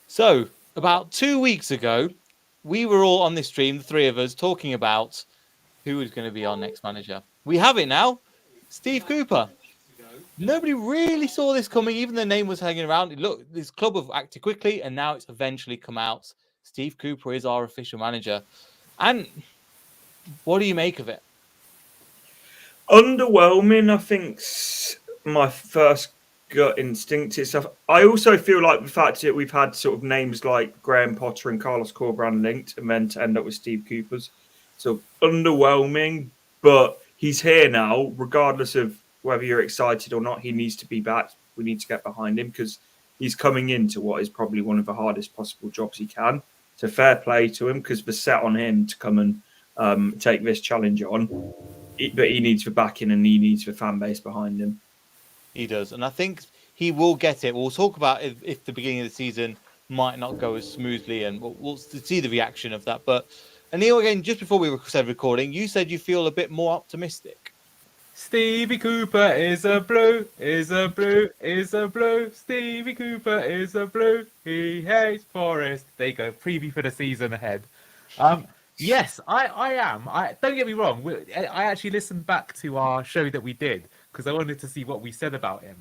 So, about 2 weeks ago, we were all on this stream, the three of us, talking about who is going to be our next manager. We have it now, Steve Cooper. Nobody really saw this coming, even the name was hanging around. Look, this club have acted quickly, and now it's eventually come out. Steve Cooper is our official manager. And what do you make of it? Underwhelming, I think's my first gut instinct is stuff. I also feel like the fact that we've had sort of names like Graham Potter and Carlos Corberán linked, and then to end up with Steve Cooper's, so underwhelming. But he's here now, regardless of whether you're excited or not. He needs to be back. We need to get behind him because he's coming into what is probably one of the hardest possible jobs he can. So fair play to him because we're set on him to come and take this challenge on. But he needs the backing and he needs the fan base behind him. He does, and I think he will get it. We'll talk about if the beginning of the season might not go as smoothly, and we'll see the reaction of that. But Anil, again, just before we said recording, you said you feel a bit more optimistic. Stevie Cooper is a blue, is a blue, is a blue. Stevie Cooper is a blue. He hates Forest. There you go. Preview for the season ahead. Yes, I am. Don't get me wrong. I actually listened back to our show that we did because I wanted to see what we said about him,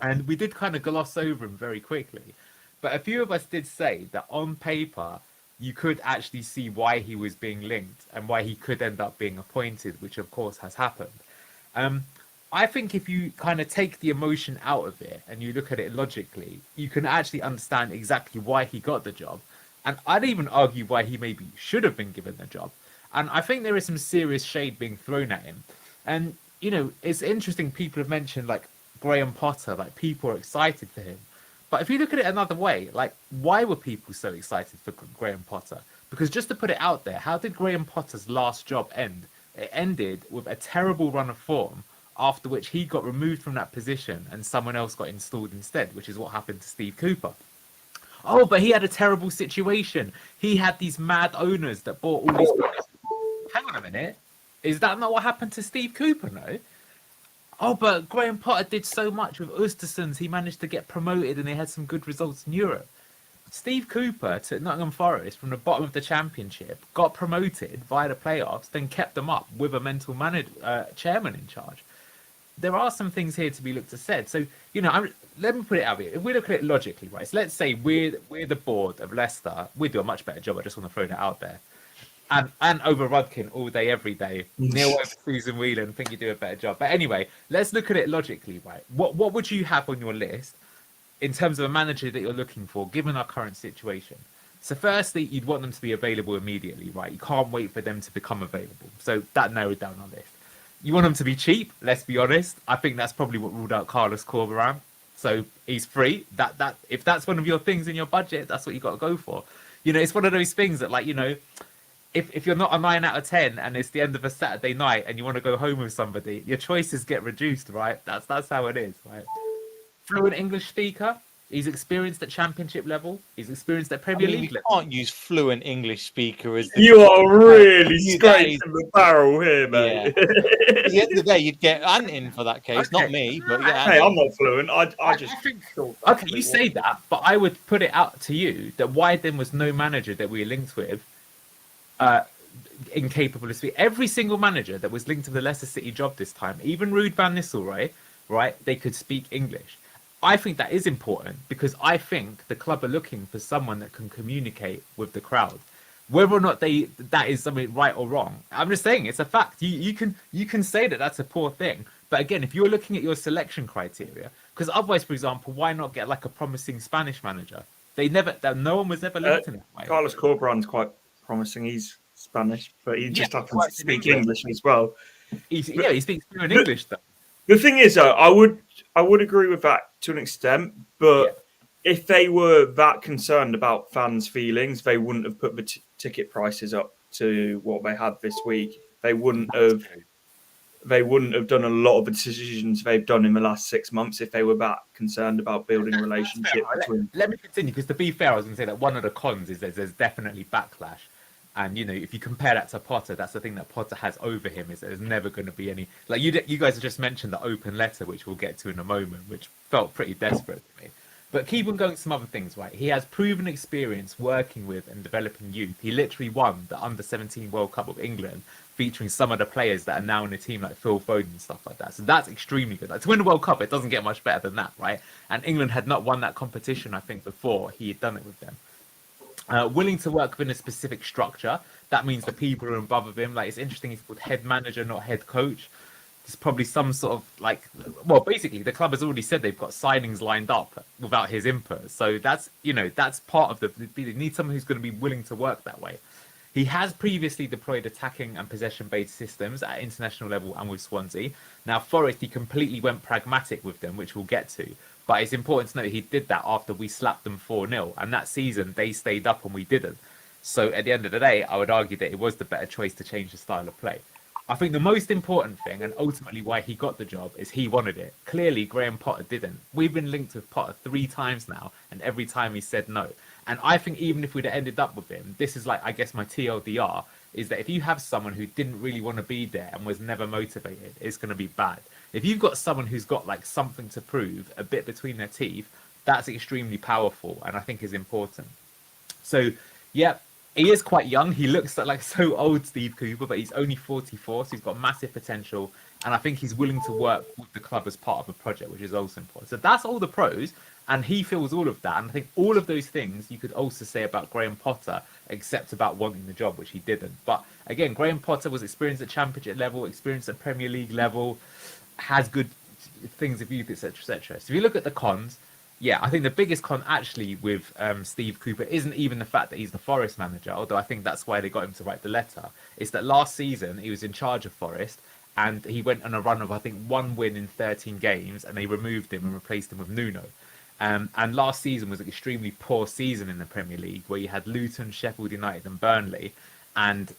and we did kind of gloss over him very quickly. But a few of us did say that on paper you could actually see why he was being linked and why he could end up being appointed, which of course has happened. I think if you kind of take the emotion out of it and you look at it logically, you can actually understand exactly why he got the job. And I'd even argue why he maybe should have been given the job. And I think there is some serious shade being thrown at him. And, you know, it's interesting people have mentioned like Graham Potter, like people are excited for him. But if you look at it another way, like why were people so excited for Graham Potter? Because just to put it out there, how did Graham Potter's last job end? It ended with a terrible run of form, after which he got removed from that position and someone else got installed instead, which is what happened to Steve Cooper. Oh, but he had a terrible situation. He had these mad owners that bought all these players. Hang on a minute. Is that not what happened to Steve Cooper, no? Oh, but Graham Potter did so much with Östersunds. He managed to get promoted and they had some good results in Europe. Steve Cooper took Nottingham Forest from the bottom of the championship, got promoted via the playoffs, then kept them up with a mental chairman in charge. There are some things here to be looked at said. So, you know, let me put it out here. If we look at it logically, right? So let's say we're the board of Leicester. We do a much better job. I just want to throw that out there. And over Rudkin all day, every day. Neil over Susan Whelan, think you do a better job. But anyway, let's look at it logically, right? What would you have on your list in terms of a manager that you're looking for, given our current situation? So firstly, you'd want them to be available immediately, right? You can't wait for them to become available. So that narrowed down our list. You want them to be cheap, let's be honest. I think that's probably what ruled out Carlos Corberán. So he's free. That if that's one of your things in your budget, that's what you got to go for. You know, it's one of those things that, like, you know, if you're not a 9 out of 10 and it's the end of a Saturday night and you want to go home with somebody, your choices get reduced, right? That's how it is, right? Fluent English speaker. He's experienced at championship level. He's experienced at Premier League level. You can't use fluent English speaker as the... You are really scraping the barrel here, mate. Yeah. At the end of the day, you'd get Ant in for that case, not me. But hey, I'm not fluent. I just think. Okay, you say that, but I would put it out to you that why then was no manager that we were linked with incapable of speaking. Every single manager that was linked to the Leicester City job this time, even Ruud van Nistelrooy, right, they could speak English. I think that is important because I think the club are looking for someone that can communicate with the crowd. Whether or not that is something right or wrong, I'm just saying it's a fact. You can say that that's a poor thing, but again, if you're looking at your selection criteria, because otherwise, for example, why not get like a promising Spanish manager? No one was ever linked in that way. Carlos Corberán's quite promising. He's Spanish, but he just happens to speak English as well. He speaks fluent English though. The thing is, though, I would agree with that to an extent, but if they were that concerned about fans' feelings, they wouldn't have put the ticket prices up to what they had this week. They wouldn't have done a lot of the decisions they've done in the last 6 months if they were that concerned about building a relationship between. Let me continue, because to be fair, I was going to say that one of the cons is there's definitely backlash. And, you know, if you compare that to Potter, that's the thing that Potter has over him, is there's never going to be any... Like, you guys have just mentioned the open letter, which we'll get to in a moment, which felt pretty desperate to me. But keep on going to some other things, right? He has proven experience working with and developing youth. He literally won the Under-17 World Cup of England, featuring some of the players that are now in the team, like Phil Foden and stuff like that. So that's extremely good. Like, to win the World Cup, it doesn't get much better than that, right? And England had not won that competition, I think, before he had done it with them. Willing to work within a specific structure. That means the people who are above him. Like, it's interesting, he's called head manager, not head coach. There's probably some sort of like, well, basically the club has already said they've got signings lined up without his input. So that's, that's part of they need someone who's going to be willing to work that way. He has previously deployed attacking and possession-based systems at international level and with Swansea. Now, Forest, he completely went pragmatic with them, which we'll get to. But it's important to note he did that after we slapped them 4-0. And that season, they stayed up and we didn't. So at the end of the day, I would argue that it was the better choice to change the style of play. I think the most important thing, and ultimately why he got the job, is he wanted it. Clearly, Graham Potter didn't. We've been linked with Potter 3 times now, and every time he said no. And I think even if we'd have ended up with him, this is like, I guess, my TLDR, is that if you have someone who didn't really want to be there and was never motivated, it's going to be bad. If you've got someone who's got like something to prove, a bit between their teeth, that's extremely powerful and I think is important. So, yeah, he is quite young. He looks like so old, Steve Cooper, but he's only 44, so he's got massive potential. And I think he's willing to work with the club as part of a project, which is also important. So that's all the pros, and he feels all of that. And I think all of those things you could also say about Graham Potter, except about wanting the job, which he didn't. But again, Graham Potter was experienced at Championship level, experienced at Premier League level, has good things of youth, etc., etc. So if you look at the cons, yeah, I think the biggest con actually with Steve Cooper isn't even the fact that he's the Forest manager, although I think that's why they got him to write the letter. It's that last season he was in charge of Forest and he went on a run of, I think, 1 win in 13 games and they removed him and replaced him with Nuno. And last season was an extremely poor season in the Premier League where you had Luton, Sheffield United and Burnley. And,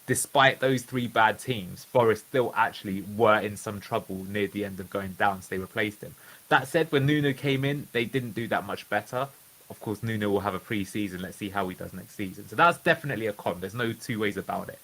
despite those 3 bad teams, Forest still actually were in some trouble near the end of going down, so they replaced him. That said, when Nuno came in, they didn't do that much better. Of course, Nuno will have a pre-season. Let's see how he does next season. So that's definitely a con. There's no 2 ways about it.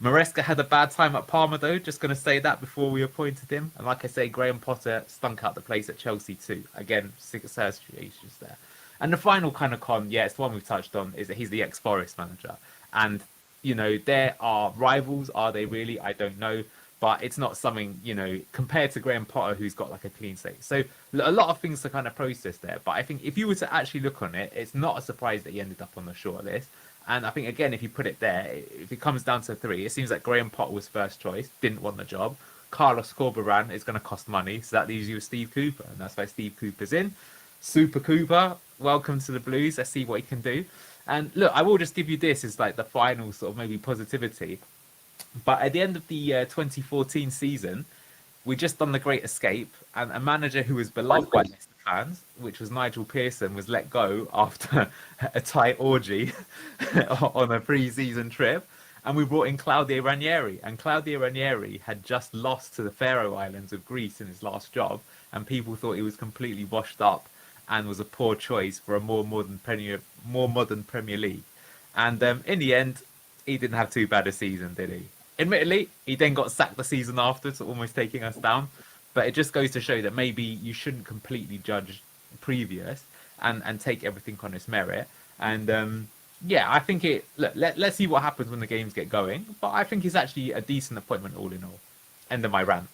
Maresca had a bad time at Parma, though. Just going to say that before we appointed him. And like I say, Graham Potter stunk out the place at Chelsea too. Again, situations there. And the final kind of con, yeah, it's the one we've touched on, is that he's the ex-Forest manager. And, there are rivals. Are they really? I don't know. But it's not something, compared to Graham Potter, who's got like a clean slate. So a lot of things to kind of process there. But I think if you were to actually look on it, it's not a surprise that he ended up on the short list. And I think, again, if you put it there, if it comes down to 3, it seems like Graham Potter was first choice, didn't want the job. Carlos Corberán is going to cost money, so that leaves you with Steve Cooper. And that's why Steve Cooper's in. Super Cooper, welcome to the Blues. Let's see what he can do. And look, I will just give you this as like the final sort of maybe positivity. But at the end of the 2014 season, we just done the Great Escape, and a manager who was beloved by Leicester fans, which was Nigel Pearson, was let go after a tight orgy on a pre-season trip. And we brought in Claudio Ranieri, and Claudio Ranieri had just lost to the Faroe Islands of Greece in his last job, and people thought he was completely washed up and was a poor choice for a more modern Premier League. And in the end, he didn't have too bad a season, did he? Admittedly, he then got sacked the season after, so almost taking us down. But it just goes to show that maybe you shouldn't completely judge previous and take everything on its merit. And yeah, I think let's see what happens when the games get going. But I think it's actually a decent appointment all in all. End of my rant.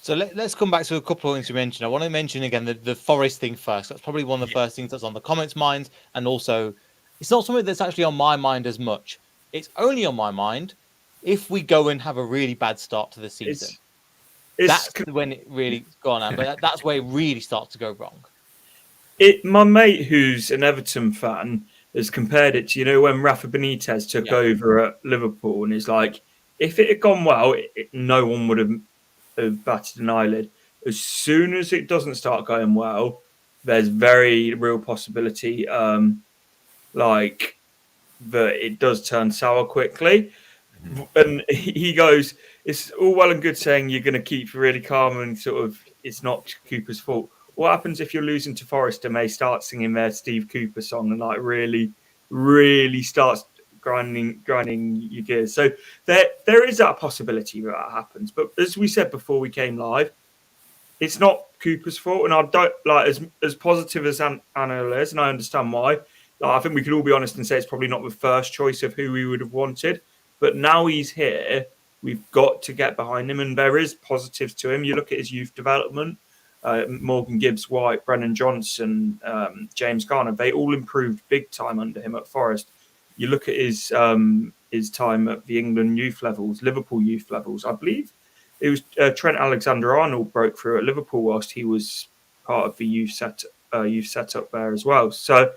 So let's come back to a couple of things you mentioned. I want to mention again the Forest thing first. That's probably one of the first things that's on the comments' minds. And also, it's not something that's actually on my mind as much. It's only on my mind if we go and have a really bad start to the season. That's when it really gone on. But that's where it really starts to go wrong. My mate, who's an Everton fan, has compared it to, when Rafa Benitez took over at Liverpool, and is like, if it had gone well, no one would have batted an eyelid. As soon as it doesn't start going well, there's very real possibility that it does turn sour quickly. And he goes, it's all well and good saying you're going to keep really calm and sort of it's not Cooper's fault. What happens if you're losing to Forest and they start singing their Steve Cooper song and like really, really starts grinding your gears? So there is that possibility that happens. But as we said before we came live, it's not Cooper's fault, and I don't like as positive as Anna is, and I understand why. Like, I think we could all be honest and say it's probably not the first choice of who we would have wanted, but now he's here, we've got to get behind him, and there is positives to him. You look at his youth development. Morgan Gibbs White, Brennan Johnson, James Garner, they all improved big time under him at Forest. You look at his time at the England youth levels, Liverpool youth levels. I believe it was Trent Alexander-Arnold broke through at Liverpool whilst he was part of the youth setup there as well. So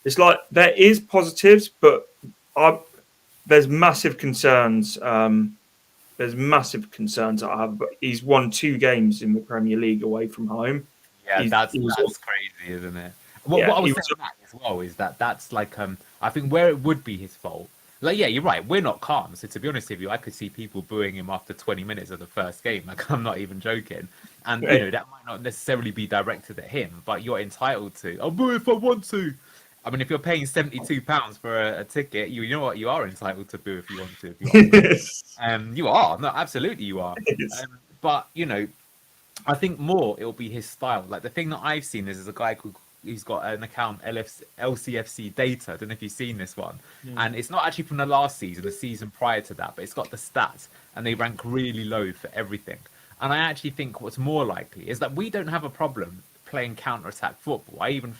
it's like there is positives, but there's massive concerns. There's massive concerns I have, but he's won 2 games in the Premier League away from home. Yeah, that's crazy, isn't it? What I was saying that as well is that's like I think where it would be his fault. Like, yeah, you're right. We're not calm. So to be honest with you, I could see people booing him after 20 minutes of the first game. Like, I'm not even joking. And you know that might not necessarily be directed at him, but you're entitled to. I'll boo if I want to. I mean, if you're paying £72 for a ticket, you know what? You are entitled to boo if you want to. You are. No, absolutely you are. But, you know, I think more it'll be his style. Like, the thing that I've seen is a guy who's got an account, LCFC Data. I don't know if you've seen this one. And it's not actually from the last season, the season prior to that, but it's got the stats. And they rank really low for everything. And I actually think what's more likely is that we don't have a problem playing counter-attack football. I even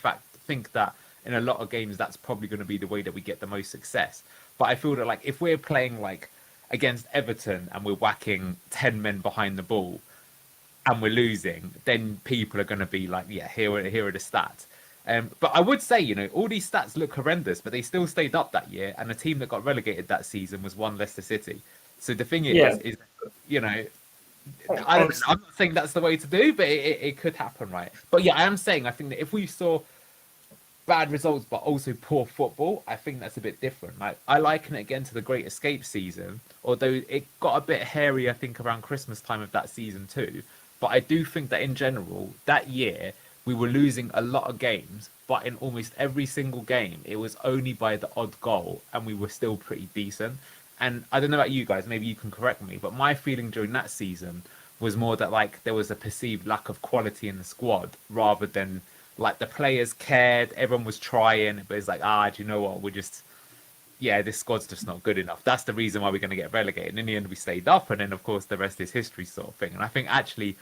think that in a lot of games, that's probably going to be the way that we get the most success. But I feel that, like, if we're playing like against Everton and we're whacking 10 men behind the ball and we're losing, then people are going to be like, yeah, here are the stats. But I would say, you know, all these stats look horrendous, but they still stayed up that year. And the team that got relegated that season was Leicester City. So the thing is, you know, I'm not saying that's the way to do, but it could happen, right? But yeah, I am saying I think that if we saw bad results but also poor football, I think that's a bit different. Like, I liken it again to the Great Escape season, although it got a bit hairy, I think, around Christmas time of that season too. But I do think that in general, that year, we were losing a lot of games, but in almost every single game, it was only by the odd goal, and we were still pretty decent. And I don't know about you guys, maybe you can correct me, but my feeling during that season was more that, like, there was a perceived lack of quality in the squad rather than, like, the players cared, everyone was trying, but it's like, do you know what, this squad's just not good enough. That's the reason why we're going to get relegated. And in the end, we stayed up, and then, of course, the rest is history sort of thing. And I think, actually,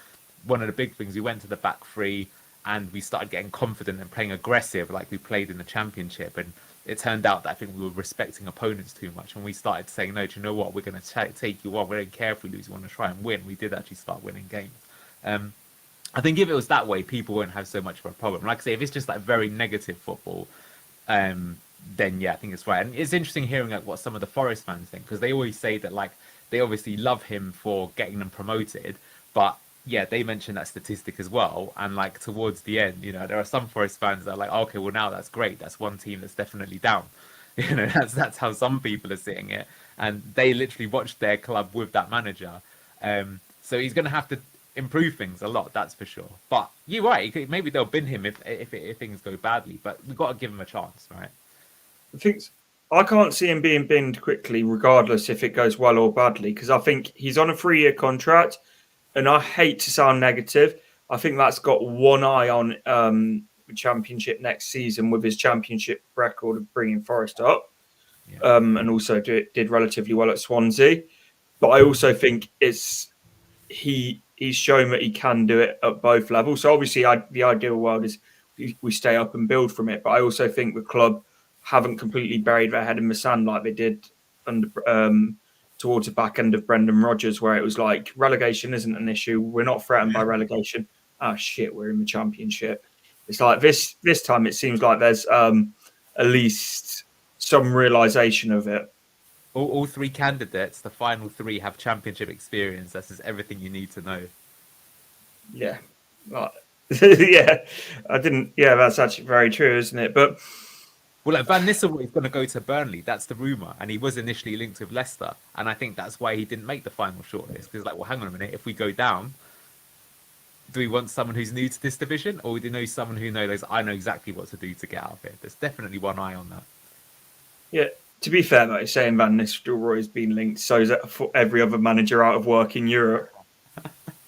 one of the big things, we went to the back three, and we started getting confident and playing aggressive like we played in the Championship. And it turned out that I think we were respecting opponents too much, and we started saying, no, do you know what, we're going to take you on. We don't care if we lose, we want to try and win. We did actually start winning games. I think if it was that way, people won't have so much of a problem. Like I say, if it's just like very negative football, then yeah, I think it's right. And it's interesting hearing like what some of the Forest fans think, because they always say that, like, they obviously love him for getting them promoted, but yeah, they mentioned that statistic as well. And like towards the end, you know, there are some Forest fans that are like, okay, well now that's great. That's one team that's definitely down. You know, that's how some people are seeing it. And they literally watched their club with that manager. So he's going to have to improve things a lot, that's for sure. But you're right, maybe they'll bin him if things go badly. But we've got to give him a chance, right? I can't see him being binned quickly, regardless if it goes well or badly, because I think he's on a 3-year contract. And I hate to sound negative, I think that's got one eye on the Championship next season with his Championship record of bringing Forest up, and also did relatively well at Swansea. But I also think he's shown that he can do it at both levels. So obviously, the ideal world is we stay up and build from it. But I also think the club haven't completely buried their head in the sand like they did under towards the back end of Brendan Rodgers, where it was like, relegation isn't an issue. We're not threatened by relegation. Oh, shit, we're in the Championship. It's like this time it seems like there's at least some realisation of it. All 3 candidates, the final 3, have Championship experience. That's just everything you need to know. Yeah. Yeah, that's actually very true, isn't it? But well, like Van Nistelrooy is going to go to Burnley. That's the rumour. And he was initially linked with Leicester. And I think that's why he didn't make the final shortlist. Because, like, well, hang on a minute. If we go down, do we want someone who's new to this division? Or do we know someone who knows, I know exactly what to do to get out of it? There's definitely one eye on that. Yeah, to be fair, though, saying Van Nistelrooy has been linked, so is that for every other manager out of work in Europe.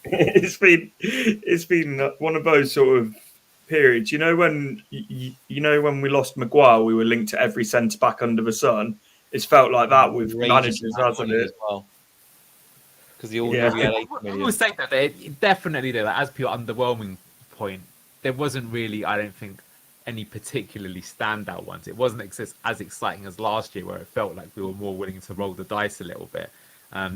It's been one of those sort of periods. You know when when we lost Maguire, we were linked to every centre back under the sun. It's felt like that with Outrageous managers, amount of hasn't money it? as well, because they all Yeah. knew we had 80 I will million. say that they definitely did. Like, as pure underwhelming point, there wasn't really, I don't think, any particularly standout ones. It wasn't as exciting as last year, where it felt like we were more willing to roll the dice a little bit.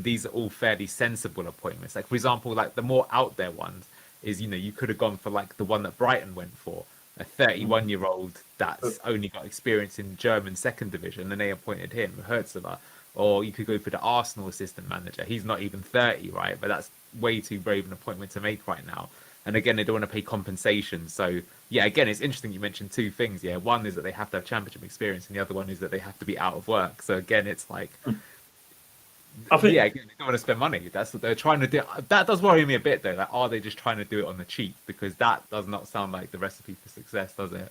These are all fairly sensible appointments. Like, for example, like the more out there ones is, you could have gone for like the one that Brighton went for, a 31-year-old that's only got experience in German second division, and they appointed him, Hertzler. Or you could go for the Arsenal assistant manager. He's not even 30, right? But that's way too brave an appointment to make right now. And again, they don't want to pay compensation. So, yeah, again, it's interesting you mentioned two things. Yeah, one is that they have to have championship experience, and the other one is that they have to be out of work. So, again, it's like, I think yeah, again, they don't want to spend money. That's what they're trying to do. That does worry me a bit, though. Like, are they just trying to do it on the cheap? Because that does not sound like the recipe for success, does it?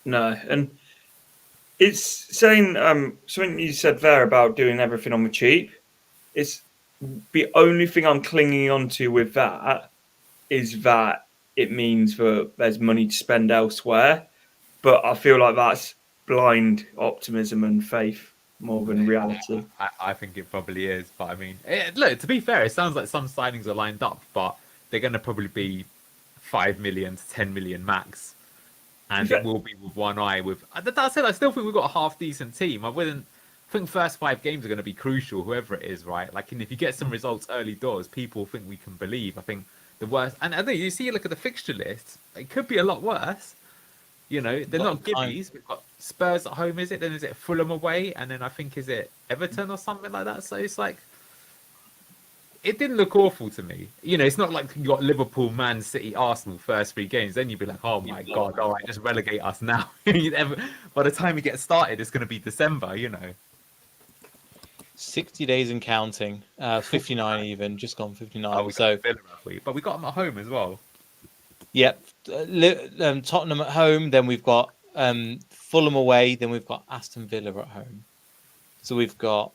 no, and it's saying something you said there about doing everything on the cheap. It's the only thing I'm clinging on to with that is that it means that there's money to spend elsewhere. But I feel like that's blind optimism and faith more than reality. I think it probably is. But I mean, look, to be fair, it sounds like some signings are lined up, but they're going to probably be 5 million to 10 million max. And it will be with one eye. With that said, I still think we've got a half decent team. I think first 5 games are going to be crucial, whoever it is, right? Like, and if you get some results early doors, people think we can believe. I think the worst, and I think you see, look at the fixture list, it could be a lot worse. They're not gibbies. We've got Spurs at home, is it? Then is it Fulham away? And then I think, is it Everton or something like that? So it's like, it didn't look awful to me. It's not like you got Liverpool, Man City, Arsenal first 3 games. Then you'd be like, oh my God, all right, just relegate us now. By the time we get started, it's going to be December, 60 days and counting. 59 even, just gone 59. Oh, So, but we got them at home as well. yep. Tottenham at home, then we've got Fulham away, then we've got Aston Villa at home. So we've got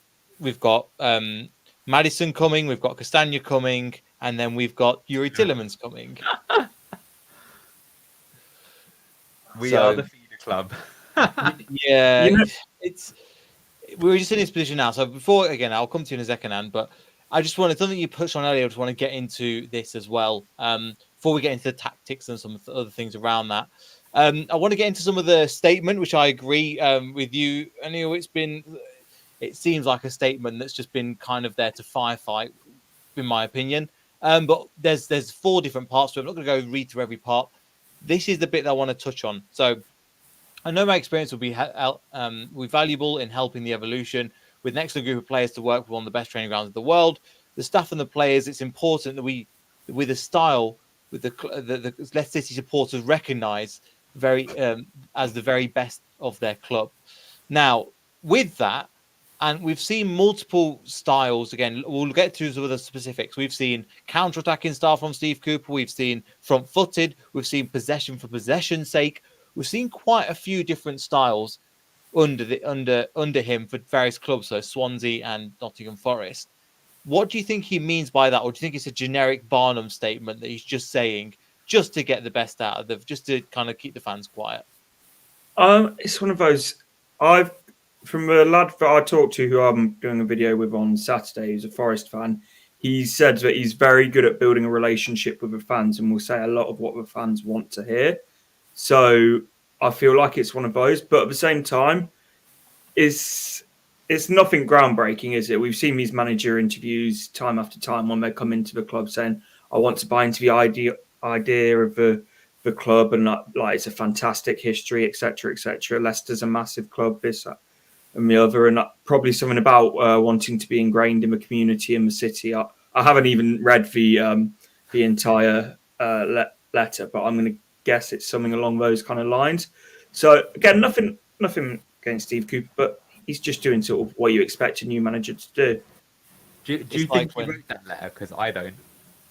Maddison coming, we've got Castagna coming, and then we've got Yuri Tillemans coming. We are the feeder club. Yeah, we're just in this position now. So before, again, I'll come to you in a second, Anne, but I just wanted something you touched on earlier. I just want to get into this as well. Before we get into the tactics and some of the other things around that, I want to get into some of the statement, which I agree with you. And it seems like a statement that's just been kind of there to firefight, in my opinion. But there's 4 different parts to it. I'm not going to go read through every part. This is the bit that I want to touch on. So I know my experience will be valuable in helping the evolution with an excellent group of players to work with one of the best training grounds in the world. The staff and the players, it's important that we, with a style, with the Leicester City supporters recognise as the very best of their club. Now, with that, and we've seen multiple styles. Again, we'll get to some of the specifics. We've seen counter-attacking style from Steve Cooper. We've seen front-footed. We've seen possession for possession's sake. We've seen quite a few different styles under him for various clubs, so Swansea and Nottingham Forest. What do you think he means by that, or do you think it's a generic Barnum statement that he's just saying just to get the best out of them, just to kind of keep the fans quiet? It's one of those. From a lad that I talked to, who I'm doing a video with on Saturday, who's a Forest fan. He said that he's very good at building a relationship with the fans, and will say a lot of what the fans want to hear. So I feel like it's one of those, but at the same time, it's nothing groundbreaking, is it? We've seen these manager interviews time after time when they come into the club saying, "I want to buy into the idea of the club, and like it's a fantastic history, etc., etc. Leicester's a massive club, this and the other, and probably something about wanting to be ingrained in the community in the city." I haven't even read the entire letter, but I'm going to guess it's something along those kind of lines. So again, nothing against Steve Cooper, but he's just doing sort of what you expect a new manager to do. Do you think he wrote that letter? Because I don't.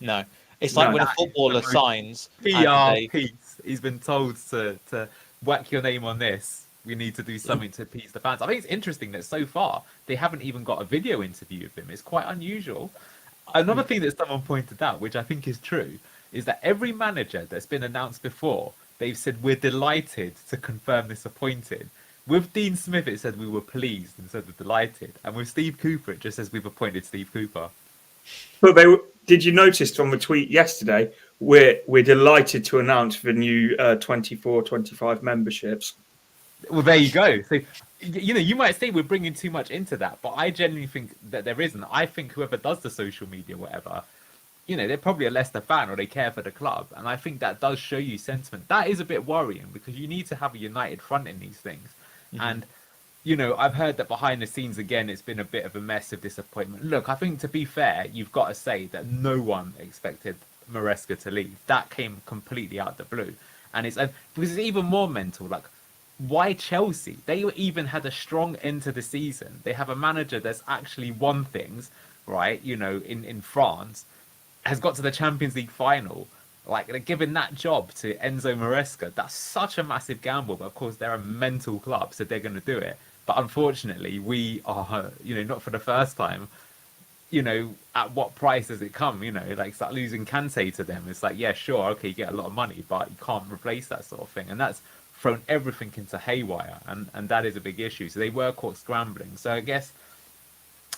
No. It's like when a footballer signs PR piece. He's been told to whack your name on this. We need to do something to appease the fans. I think it's interesting that so far they haven't even got a video interview of him. It's quite unusual. Another thing that someone pointed out, which I think is true, is that every manager that's been announced before, they've said we're delighted to confirm this appointed. With Dean Smith, it said we were pleased instead of delighted, and with Steve Cooper, it just says we've appointed Steve Cooper. But did you notice from the tweet yesterday? We're delighted to announce the new 24-25 memberships. Well, there you go. So, you might say we're bringing too much into that, but I genuinely think that there isn't. I think whoever does the social media, whatever, they're probably a Leicester fan or they care for the club. And I think that does show you sentiment. That is a bit worrying because you need to have a united front in these things. Mm-hmm. And, I've heard that behind the scenes, again, it's been a bit of a mess of disappointment. Look, I think to be fair, you've got to say that no one expected Maresca to leave. That came completely out of the blue. And because it's even more mental, like, why Chelsea? They even had a strong end to the season. They have a manager that's actually won things, right? In France, has got to the Champions League final. Like, they're giving that job to Enzo Maresca. That's such a massive gamble. But of course, they're a mental club, so they're going to do it. But unfortunately, we are, not for the first time. At what price does it come? Like, start losing Kante to them. It's like, yeah, sure, okay, you get a lot of money, but you can't replace that sort of thing. And that's thrown everything into haywire, and that is a big issue. So they were caught scrambling. So I guess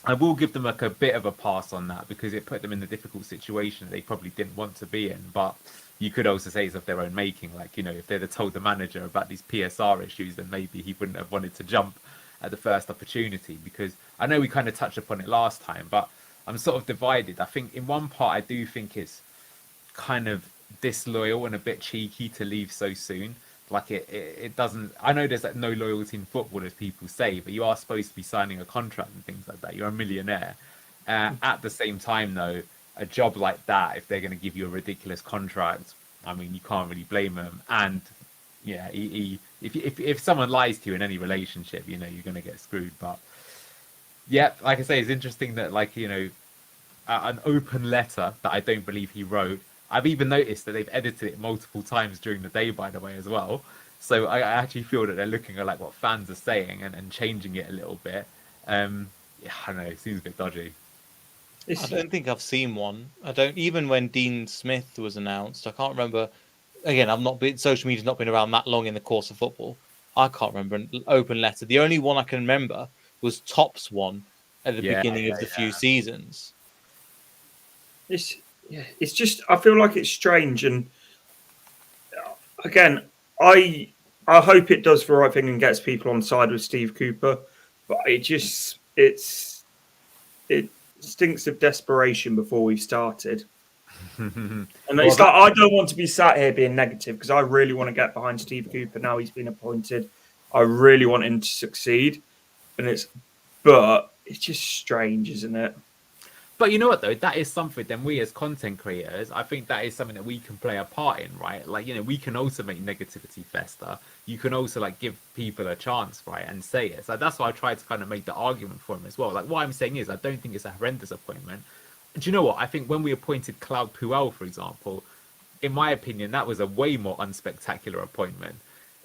I will give them like a bit of a pass on that because it put them in a difficult situation they probably didn't want to be in. But you could also say it's of their own making. Like, if they'd have told the manager about these PSR issues, then maybe he wouldn't have wanted to jump at the first opportunity. Because I know we kind of touched upon it last time, but I'm sort of divided. I think in one part, I do think it's kind of disloyal and a bit cheeky to leave so soon. Like it doesn't. I know there's like no loyalty in football, as people say, but you are supposed to be signing a contract and things like that. You're a millionaire. At the same time, though, a job like that, if they're going to give you a ridiculous contract, I mean, you can't really blame them. And yeah, if someone lies to you in any relationship, you're going to get screwed. But yeah, like I say, it's interesting that an open letter that I don't believe he wrote. I've even noticed that they've edited it multiple times during the day, by the way, as well. So I actually feel that they're looking at like what fans are saying and changing it a little bit. Yeah, I don't know. It seems a bit dodgy. I don't think I've seen one. I don't. Even when Dean Smith was announced, I can't remember. Again, social media's not been around that long in the course of football. I can't remember an open letter. The only one I can remember was Top's one at the beginning of the few seasons. It's just, I feel like it's strange, and again, I hope it does the right thing and gets people on side with Steve Cooper, but it stinks of desperation before we've started. And it's like, I don't want to be sat here being negative because I really want to get behind Steve Cooper now he's been appointed. I really want him to succeed, but it's just strange, isn't it? But you know what, though? That is something then we as content creators, I think that is something that we can play a part in, right? Like, we can also make negativity fester. You can also, like, give people a chance, right, and say it. So that's why I tried to kind of make the argument for him as well. Like, what I'm saying is I don't think it's a horrendous appointment. Do you know what? I think when we appointed Claude Puel, for example, in my opinion, that was a way more unspectacular appointment.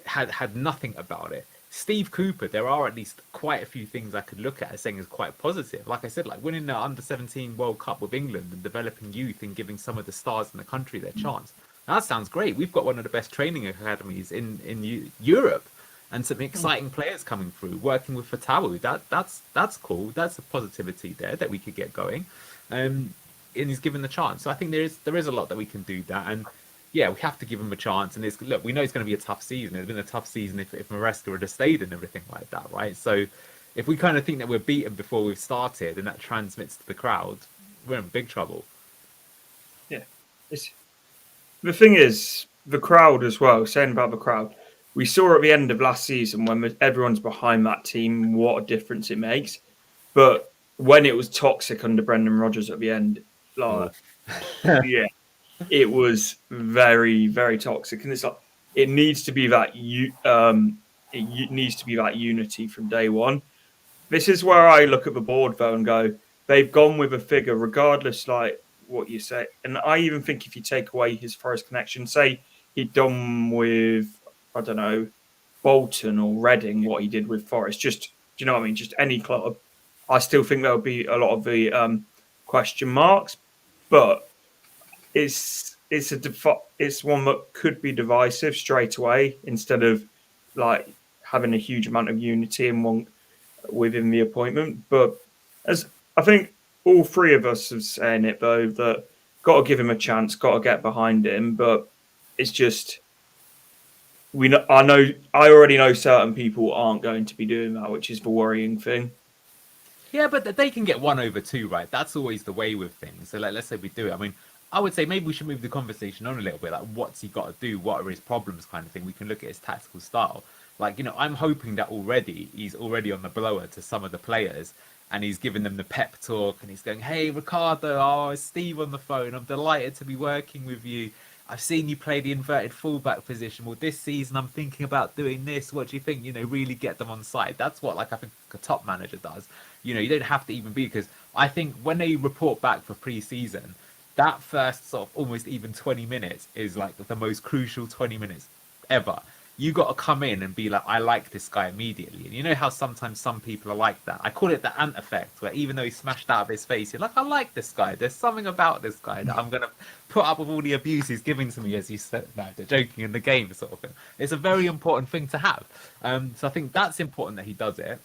Had nothing about it. Steve Cooper, there are at least quite a few things I could look at as saying is quite positive. Like I said, like winning the under-17 World Cup with England and developing youth and giving some of the stars in the country their chance. Now, that sounds great. We've got one of the best training academies in Europe and some exciting players coming through, working with Fatawu. That's cool. That's a positivity there that we could get going. And he's given the chance. So I think there is a lot that we can do that. And yeah, we have to give him a chance. And look, we know it's going to be a tough season. It's been a tough season if Maresca had stayed and everything like that, right? So if we kind of think that we're beaten before we've started and that transmits to the crowd, we're in big trouble. Yeah. The thing is, the crowd as well, saying about the crowd, we saw at the end of last season when everyone's behind that team, what a difference it makes. But when it was toxic under Brendan Rodgers at the end, yeah. It was very, very toxic, and it's like it needs to be that needs to be that unity from day one. This is where I look at the board though and go, they've gone with a figure regardless, like what you say. And I even think if you take away his Forest connection, say he'd done with I don't know Bolton or Reading what he did with Forest, just do you know what I mean? Just any club, I still think there would be a lot of the question marks, but it's it's one that could be divisive straight away instead of like having a huge amount of unity in one within the appointment. But as I think all three of us have saying it though, that got to give him a chance, got to get behind him. But it's just I already know certain people aren't going to be doing that, which is the worrying thing. Yeah, but they can get 1/2, right? That's always the way with things. So, like, let's say we do it. I mean, I would say maybe we should move the conversation on a little bit. Like, what's he got to do? What are his problems, kind of thing. We can look at his tactical style. Like, I'm hoping that he's already on the blower to some of the players, and he's giving them the pep talk, and he's going, "Hey, Ricardo, oh, it's Steve on the phone. I'm delighted to be working with you. I've seen you play the inverted fullback position. Well, this season I'm thinking about doing this. What do you think? Really get them on side." That's what, like, I think a top manager does. You don't have to even be, because I think when they report back for pre-season, that first sort of almost even 20 minutes is like the most crucial 20 minutes ever. You got to come in and be like, I like this guy immediately. And you know how sometimes some people are like that? I call it the ant effect, where even though he's smashed out of his face, you're like, I like this guy. There's something about this guy that I'm going to put up with all the abuse he's giving to me, as you said, no, they're joking in the game sort of thing. It's a very important thing to have. So I think that's important that he does it.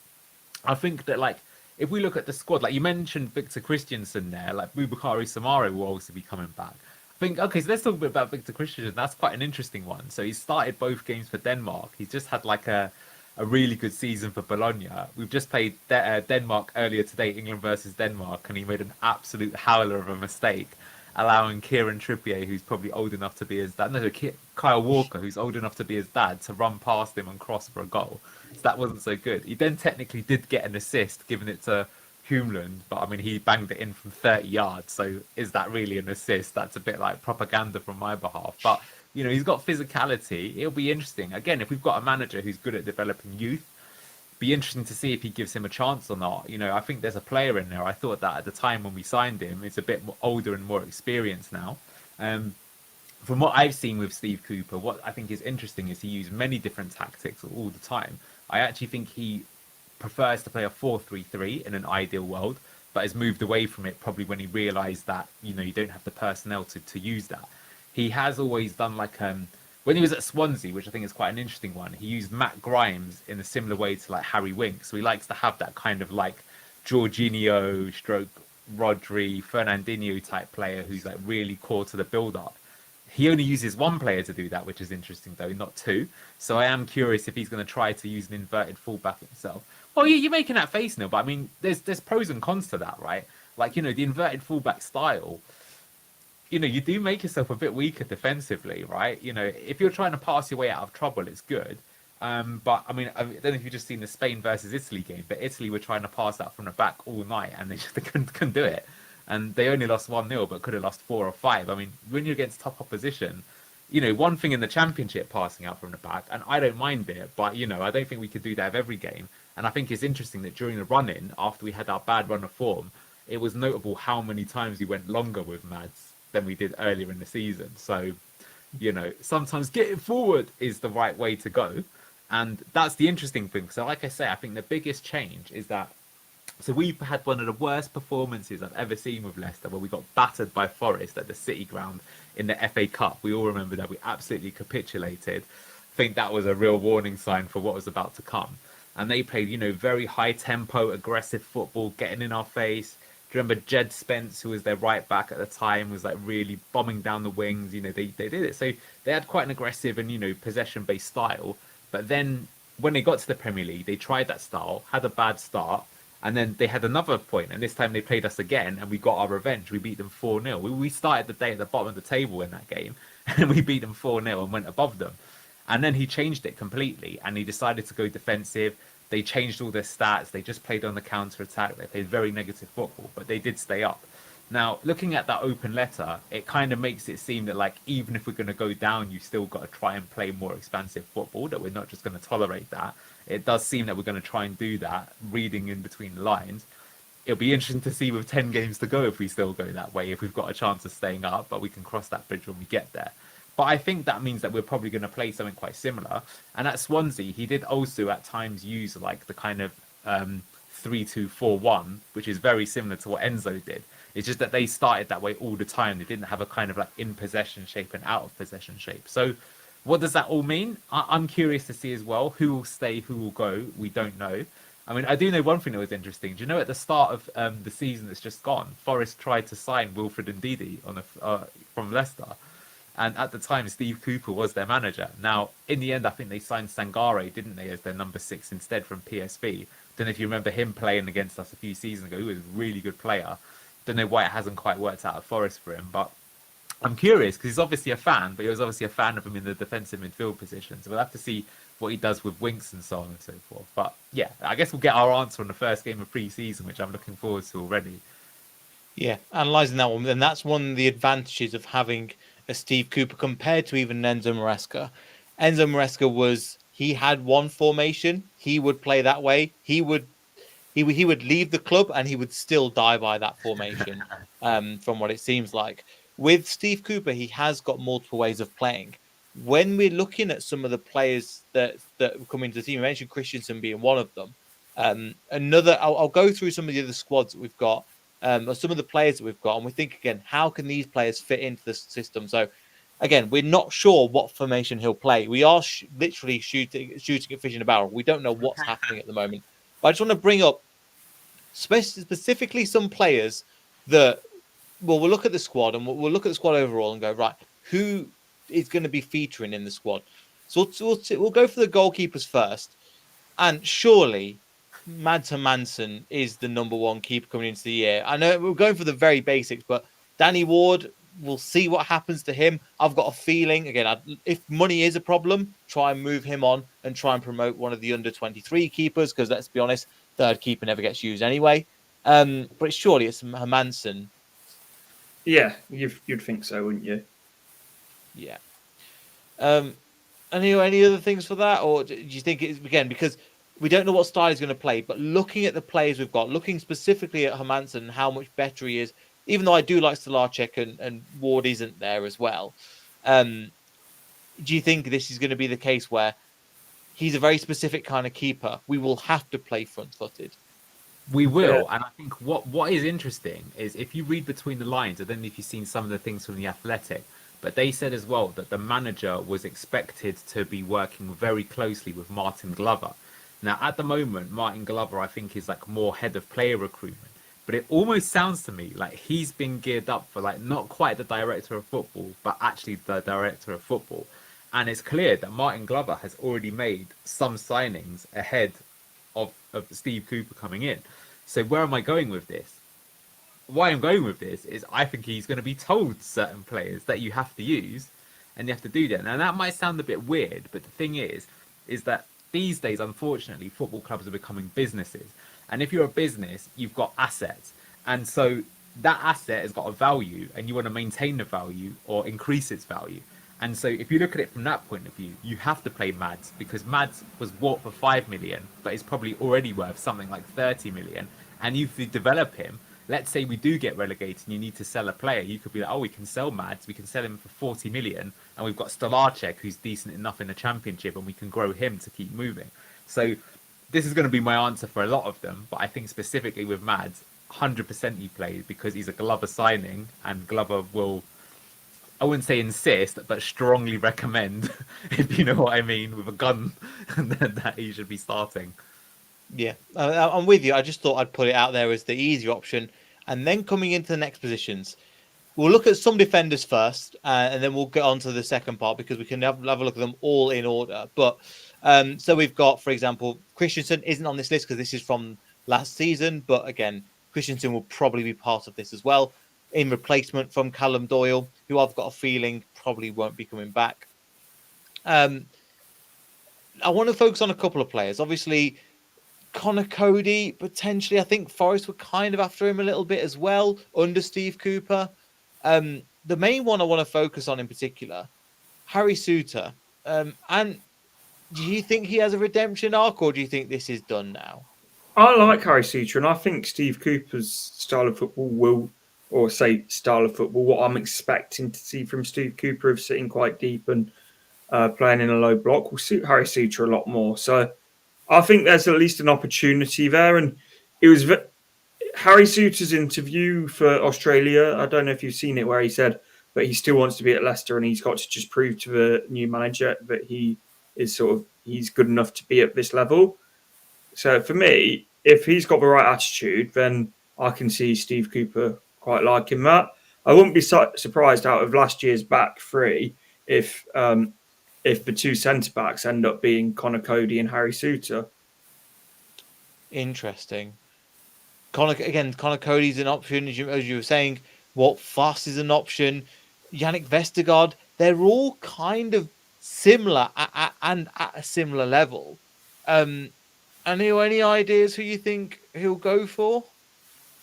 I think that, like, if we look at the squad, like you mentioned Victor Christiansen there, like Boubacar Samari will also be coming back. I think, okay, so let's talk a bit about Victor Christiansen. That's quite an interesting one. So he started both games for Denmark. He's just had like a really good season for Bologna. We've just played Denmark earlier today, England versus Denmark, and he made an absolute howler of a mistake, allowing Kieran Trippier, who's probably old enough to be his dad, no, Kyle Walker, who's old enough to be his dad, to run past him and cross for a goal. So that wasn't so good. He then technically did get an assist, giving it to Humeland, but I mean, he banged it in from 30 yards. So is that really an assist? That's a bit like propaganda from my behalf. But, he's got physicality. It'll be interesting. Again, if we've got a manager who's good at developing youth, be interesting to see if he gives him a chance or not. I think there's a player in there. I thought that at the time when we signed him, he's a bit more older and more experienced now. From what I've seen with Steve Cooper, what I think is interesting is he used many different tactics all the time. I actually think he prefers to play a 4-3-3 in an ideal world, but has moved away from it probably when he realised that, you don't have the personnel to use that. He has always done like when he was at Swansea, which I think is quite an interesting one, he used Matt Grimes in a similar way to like Harry Winks. So he likes to have that kind of like Jorginho stroke Rodri, Fernandinho type player who's like really core to the build-up. He only uses one player to do that, which is interesting though, not two. So I am curious if he's going to try to use an inverted fullback himself. Well, you're making that face, Neil, but I mean, there's pros and cons to that, right? Like, the inverted fullback style, you do make yourself a bit weaker defensively, right? If you're trying to pass your way out of trouble, it's good. But I mean, I don't know if you've just seen the Spain versus Italy game, but Italy were trying to pass that from the back all night and they just couldn't do it. And they only lost 1-0, but could have lost 4 or 5. I mean, when you're against top opposition, one thing in the Championship, passing out from the back, and I don't mind it, but, I don't think we could do that of every game. And I think it's interesting that during the run-in, after we had our bad run of form, it was notable how many times we went longer with Mads than we did earlier in the season. So, sometimes getting forward is the right way to go. And that's the interesting thing. So like I say, I think the biggest change is that, so we've had one of the worst performances I've ever seen with Leicester, where we got battered by Forest at the City Ground in the FA Cup. We all remember that. We absolutely capitulated. I think that was a real warning sign for what was about to come. And they played, very high tempo, aggressive football, getting in our face. Do you remember Jed Spence, who was their right back at the time, was like really bombing down the wings? They did it. So they had quite an aggressive and, possession-based style. But then when they got to the Premier League, they tried that style, had a bad start, and then they had another point, and this time they played us again, and we got our revenge. We beat them 4-0. We started the day at the bottom of the table in that game, and we beat them 4-0 and went above them. And then he changed it completely, and he decided to go defensive. They changed all their stats. They just played on the counter-attack. They played very negative football, but they did stay up. Now, looking at that open letter, it kind of makes it seem that, like, even if we're going to go down, you've still got to try and play more expansive football, that we're not just going to tolerate that. It does seem that we're going to try and do that, reading in between the lines. It'll be interesting to see with 10 games to go if we still go that way, if we've got a chance of staying up, but we can cross that bridge when we get there. But I think that means that we're probably going to play something quite similar. And at Swansea, he did also at times use like the kind of 3-2-4-1, which is very similar to what Enzo did. It's just that they started that way all the time. They didn't have a kind of like in possession shape and out of possession shape. So what does that all mean? I'm curious to see as well. Who will stay, who will go? We don't know. I mean, I do know one thing that was interesting. Do you know at the start of the season that's just gone, Forest tried to sign Wilfred Ndidi from Leicester. And at the time, Steve Cooper was their manager. Now, in the end, I think they signed Sangare, didn't they, as their number 6 instead from PSV. Don't know if you remember him playing against us a few seasons ago. He was a really good player. Don't know why it hasn't quite worked out at Forest for him. But I'm curious because he's obviously a fan, but he was obviously a fan of him in the defensive midfield position. So we'll have to see what he does with Winks and so on and so forth. But yeah, I guess we'll get our answer on the first game of pre-season, which I'm looking forward to already. Yeah, analysing that one, and that's one of the advantages of having a Steve Cooper compared to even Enzo Maresca. Enzo Maresca he had one formation, he would play that way, he would leave the club and he would still die by that formation, from what it seems like. With Steve Cooper, he has got multiple ways of playing. When we're looking at some of the players that come into the team, I mentioned Christensen being one of them. I'll go through some of the other squads that we've got, or some of the players that we've got, and we think again, how can these players fit into the system? So, again, we're not sure what formation he'll play. We are literally shooting a fish in a barrel. We don't know what's happening at the moment. But I just want to bring up specifically some players that, we'll look at the squad and we'll look at the squad overall and go, right, who is going to be featuring in the squad? So we'll go for the goalkeepers first. And surely Mads Hermansen is the number one keeper coming into the year. I know we're going for the very basics, but Danny Ward, we'll see what happens to him. I've got a feeling, again, if money is a problem, try and move him on and try and promote one of the under-23 keepers, because let's be honest, third keeper never gets used anyway. But surely it's Hermansen. Yeah, you'd think so, wouldn't you? Yeah. Any other things for that? Or do you think it's, again, because we don't know what style he's going to play, but looking at the players we've got, looking specifically at Hermansen and how much better he is, even though I do like Stolarczyk and Ward isn't there as well, do you think this is going to be the case where he's a very specific kind of keeper? We will have to play front-footed. We will, and I think what is interesting is if you read between the lines, I don't know if you've seen some of the things from The Athletic, but they said as well that the manager was expected to be working very closely with Martin Glover. Now, at the moment, Martin Glover, I think, is like more head of player recruitment. But it almost sounds to me like he's been geared up for like not quite the director of football, but actually the director of football. And it's clear that Martin Glover has already made some signings ahead of Steve Cooper coming in. So where am I going with this? Why I'm going with this is I think he's going to be told certain players that you have to use and you have to do that. Now, that might sound a bit weird, but the thing is that these days, unfortunately, football clubs are becoming businesses. And if you're a business, you've got assets. And so that asset has got a value and you want to maintain the value or increase its value. And so if you look at it from that point of view, you have to play Mads because Mads was bought for 5 million, but is probably already worth something like 30 million. And if you develop him, let's say we do get relegated and you need to sell a player, you could be like, oh, we can sell Mads, we can sell him for 40 million. And we've got Stolarczyk, who's decent enough in the championship, and we can grow him to keep moving. So this is going to be my answer for a lot of them. But I think specifically with Mads, 100% he plays because he's a Glover signing and Glover will, I wouldn't say insist, but strongly recommend, if you know what I mean, with a gun, that he should be starting. Yeah, I'm with you. I just thought I'd put it out there as the easier option. And then coming into the next positions, we'll look at some defenders first, and then we'll get on to the second part because we can have a look at them all in order. But so we've got, for example, Christensen isn't on this list because this is from last season. But again, Christensen will probably be part of this as well in replacement from Callum Doyle, who I've got a feeling probably won't be coming back. I want to focus on a couple of players. Obviously, Connor Cody, potentially. I think Forest were kind of after him a little bit as well under Steve Cooper. The main one I want to focus on in particular, Harry Suter. And do you think he has a redemption arc, or do you think this is done now? I like Harry Suter, and I think Steve Cooper's style of football what I'm expecting to see from Steve Cooper of sitting quite deep and playing in a low block will suit Harry Suter a lot more. So I think there's at least an opportunity there. And it was Harry Souttar's interview for Australia. I don't know if you've seen it, where he said that he still wants to be at Leicester and he's got to just prove to the new manager that he's good enough to be at this level. So for me, if he's got the right attitude, then I can see Steve Cooper quite liking that. I wouldn't be surprised out of last year's back three if the two centre backs end up being Connor Cody and Harry Souttar. Interesting. Connor Cody's an option, as you were saying. Walt Fuss is an option. Yannick Vestergaard. They're all kind of similar and at a similar level. Any ideas who you think he'll go for?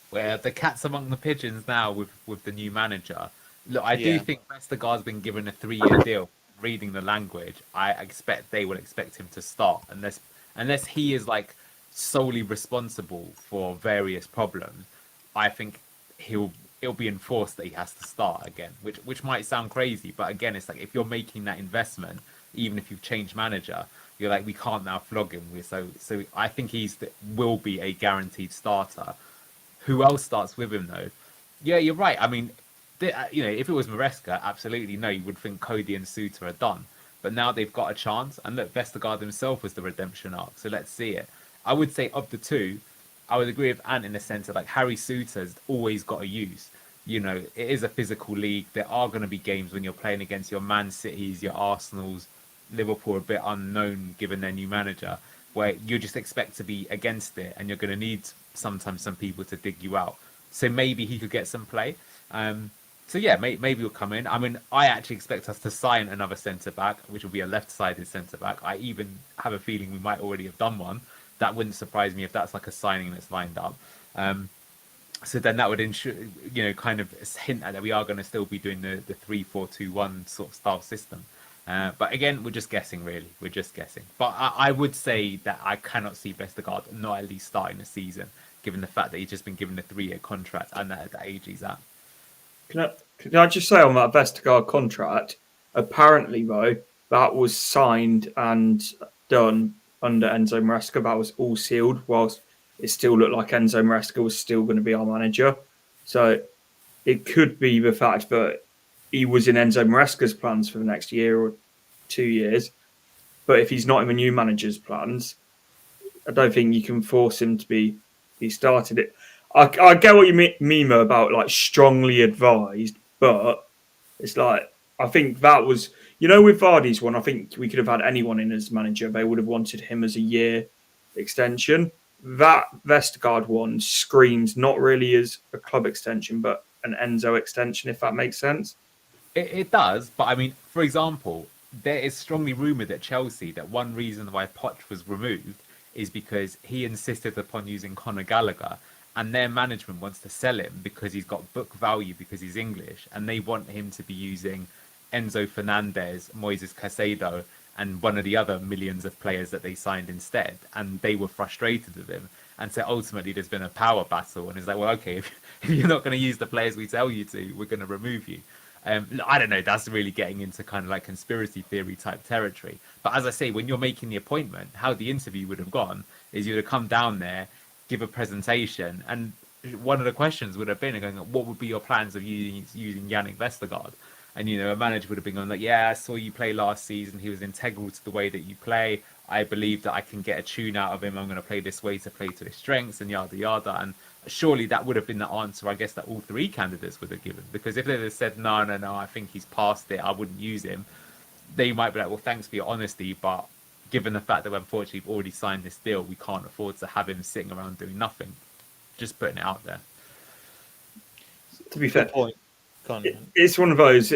Where the cat's among the pigeons now with the new manager. Look, I do think Vestergaard's been given a 3-year deal. Reading the language, I expect they will expect him to start unless he is like solely responsible for various problems. I think it'll be enforced that he has to start again, which might sound crazy, but again, it's like if you're making that investment, even if you've changed manager, you're like, we can't now flog him. So I think will be a guaranteed starter. Who else starts with him though? Yeah, you're right. I mean, if it was Maresca, absolutely no, you would think Cody and Souttar are done. But now they've got a chance, and look, Vestergaard himself was the redemption arc, so let's see it. I would say of the two, I would agree with Ant in the sense that like Harry Souttar's always got a use. It is a physical league. There are going to be games when you're playing against your Man Cities, your Arsenals, Liverpool, a bit unknown given their new manager, where you just expect to be against it, and you're going to need sometimes some people to dig you out. So maybe he could get some play. So yeah, maybe he'll come in. I mean, I actually expect us to sign another centre back, which will be a left-sided centre back. I even have a feeling we might already have done one. That wouldn't surprise me if that's like a signing that's lined up. So then that would ensure, kind of hint at that we are going to still be doing the 3-4-2-1 sort of style system. But again, we're just guessing, really. We're just guessing. But I would say that I cannot see Vestergaard not at least starting the season, given the fact that he's just been given a 3-year contract and at the age he's at. Can I just say on that Vestergaard contract, apparently, though, that was signed and done under Enzo Maresca. That was all sealed, whilst it still looked like Enzo Maresca was still going to be our manager. So it could be the fact that he was in Enzo Maresca's plans for the next year or 2 years. But if he's not in the new manager's plans, I don't think you can force him to be started. I get what you mean about like strongly advised, but it's like I think that was with Vardy's one. I think we could have had anyone in as manager. They would have wanted him as a year extension. That Vestergaard one screams not really as a club extension, but an Enzo extension, if that makes sense. It does, but I mean, for example, there is strongly rumoured at Chelsea that one reason why Poch was removed is because he insisted upon using Conor Gallagher, and their management wants to sell him because he's got book value because he's English, and they want him to be using Enzo Fernandez, Moises Caicedo, and one of the other millions of players that they signed instead, and they were frustrated with him. And so ultimately there's been a power battle, and it's like, well, okay, if you're not going to use the players we tell you to, we're going to remove you. I don't know, that's really getting into kind of like conspiracy theory type territory. But as I say, when you're making the appointment, how the interview would have gone is you would have come down there, give a presentation, and one of the questions would have been going, what would be your plans of using Yannick Vestergaard? And, a manager would have been going like, yeah, I saw you play last season. He was integral to the way that you play. I believe that I can get a tune out of him. I'm going to play this way to play to his strengths and yada, yada. And surely that would have been the answer, I guess, that all three candidates would have given. Because if they had said, no, I think he's past it, I wouldn't use him, they might be like, well, thanks for your honesty, but given the fact that unfortunately we've already signed this deal, we can't afford to have him sitting around doing nothing. Just putting it out there. To be fair, point. It's one of those.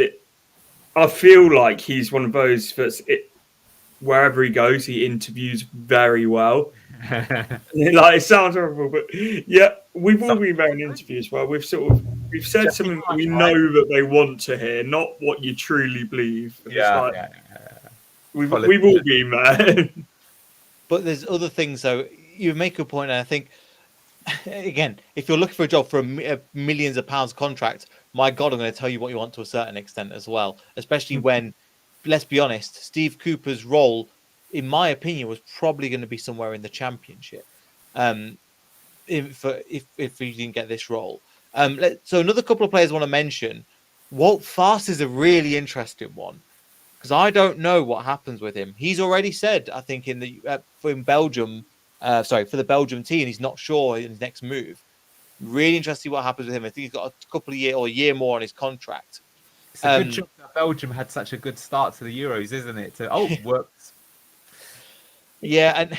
I feel like he's one of those that's wherever he goes, he interviews very well. Like, it sounds horrible, but yeah, we've all been there in interviews where we've said something we know that they want to hear, not what you truly believe. Yeah. We've all been there. But there's other things, though. You make a point, and I think, again, if you're looking for a job for a millions of pounds contract, my God, I'm going to tell you what you want to a certain extent as well. Especially when, let's be honest, Steve Cooper's role, in my opinion, was probably going to be somewhere in the Championship. if he didn't get this role. So another couple of players I want to mention. Walt Fast is a really interesting one because I don't know what happens with him. He's already said, I think, in Belgium, for the Belgium team, he's not sure in his next move. Really interesting what happens with him. I think he's got a couple of years or a year more on his contract. It's a good job that Belgium had such a good start to the Euros, isn't it? Works. Yeah, and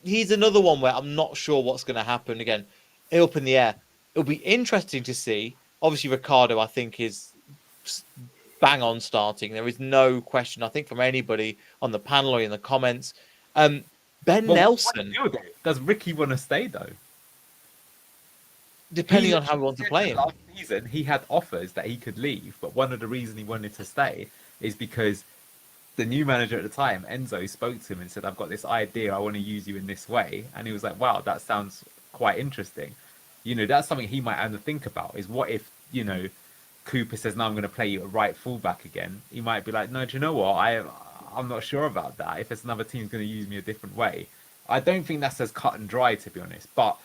he's another one where I'm not sure what's going to happen. Again, up in the air. It'll be interesting to see. Obviously, Ricardo, I think, is bang on starting. There is no question, I think, from anybody on the panel or in the comments. Ben Nelson. Does Ricky want to stay, though? Depending on how we want to play him. Last season, he had offers that he could leave, but one of the reasons he wanted to stay is because the new manager at the time, Enzo, spoke to him and said, I've got this idea, I want to use you in this way. And he was like, wow, that sounds quite interesting. That's something he might have to think about, is what if, Cooper says, no, I'm going to play you at right fullback again. He might be like, no, do you know what? I'm not sure about that. If it's another team's going to use me a different way. I don't think that's as cut and dry, to be honest. But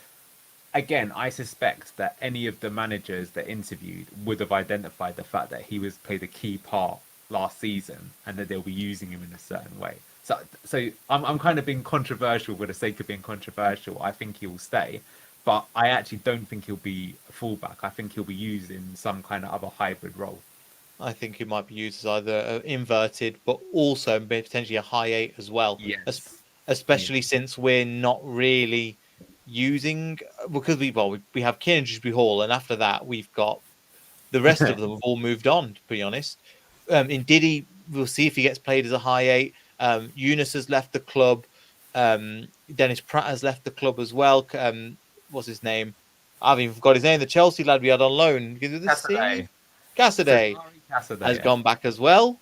again, I suspect that any of the managers that interviewed would have identified the fact that he played a key part last season and that they'll be using him in a certain way. So I'm kind of being controversial for the sake of being controversial. I think he will stay, but I actually don't think he'll be a fullback. I think he'll be used in some kind of other hybrid role. I think he might be used as either inverted, but also potentially a high 8 as well. Yes. Especially since we're not really using, because we have Kieran Hall, and after that we've got the rest of them have all moved on, to be honest. In Diddy, we'll see if he gets played as a high 8. Eunice has left the club. Dennis Pratt has left the club as well. What's his name? I've even forgot his name. The Chelsea lad we had on loan. Cassidy has gone back as well.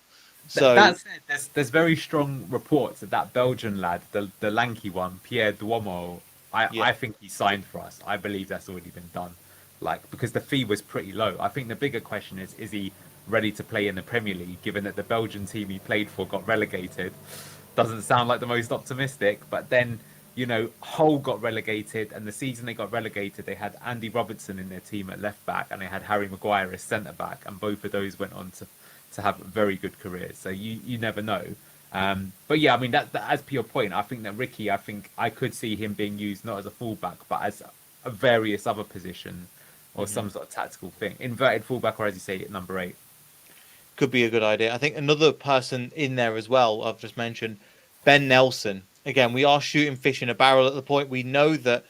So that said, there's very strong reports that Belgian lad, the lanky one, Pierre Duomo, I think he signed for us. I believe that's already been done. Because the fee was pretty low. I think the bigger question is he ready to play in the Premier League, given that the Belgian team he played for got relegated? Doesn't sound like the most optimistic, but then, Hull got relegated, and the season they got relegated, they had Andy Robertson in their team at left back, and they had Harry Maguire as centre back, and both of those went on to have very good careers. So you never know. But yeah, I mean, that as per your point, I think that Ricky, I could see him being used not as a fullback, but as a various other position or some sort of tactical thing. Inverted fullback, or as you say, at number 8. Could be a good idea. I think another person in there as well, I've just mentioned, Ben Nelson. Again, we are shooting fish in a barrel at the point. We know that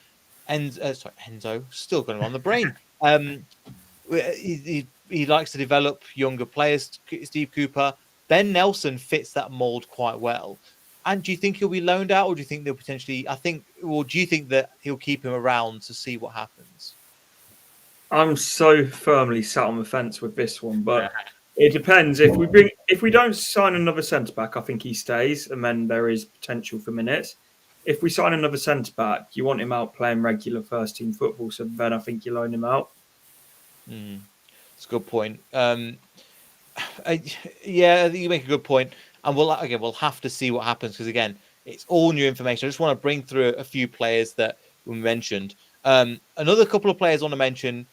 Enzo, still got him on the brain. He likes to develop younger players, Steve Cooper. Ben Nelson fits that mold quite well. And do you think he'll be loaned out, or do you think they'll potentially, do you think that he'll keep him around to see what happens? I'm so firmly sat on the fence with this one, but it depends. If we don't sign another centre back, I think he stays, and then there is potential for minutes. If we sign another centre back, you want him out playing regular first team football, so then I think you loan him out. That's a good point. I think you make a good point, and we'll have to see what happens, because again, it's all new information. I just want to bring through a few players that we mentioned. Another couple of players I want to mention.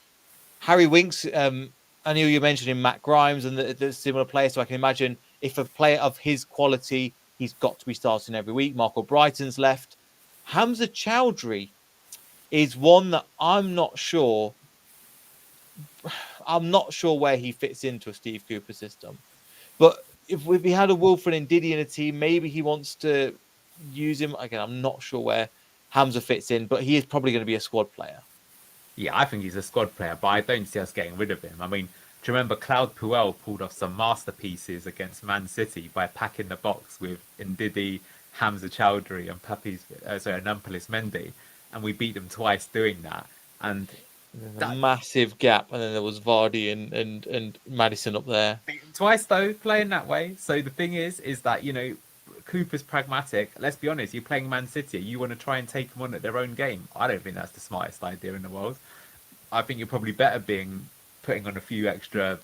Harry Winks, I knew you mentioned Matt Grimes and the similar players, so I can imagine if a player of his quality, he's got to be starting every week. Marco Brighton's left. Hamza Chowdhury is one that I'm not sure where he fits into a Steve Cooper system. But if we had a Wilfred and Diddy in a team, maybe he wants to use him. Again, I'm not sure where Hamza fits in, but he is probably going to be a squad player. Yeah, I think he's a squad player, but I don't see us getting rid of him. I mean, do you remember Claude Puel pulled off some masterpieces against Man City by packing the box with Ndidi, Hamza Chowdhury, and Nampalys Mendy, and we beat them twice doing that. And a massive gap, and then there was Vardy and Maddison up there. Beat them twice though, playing that way. So the thing is that Cooper's pragmatic. Let's be honest, you're playing Man City. You want to try and take them on at their own game. I don't think that's the smartest idea in the world. I think you're probably better putting on a few extra,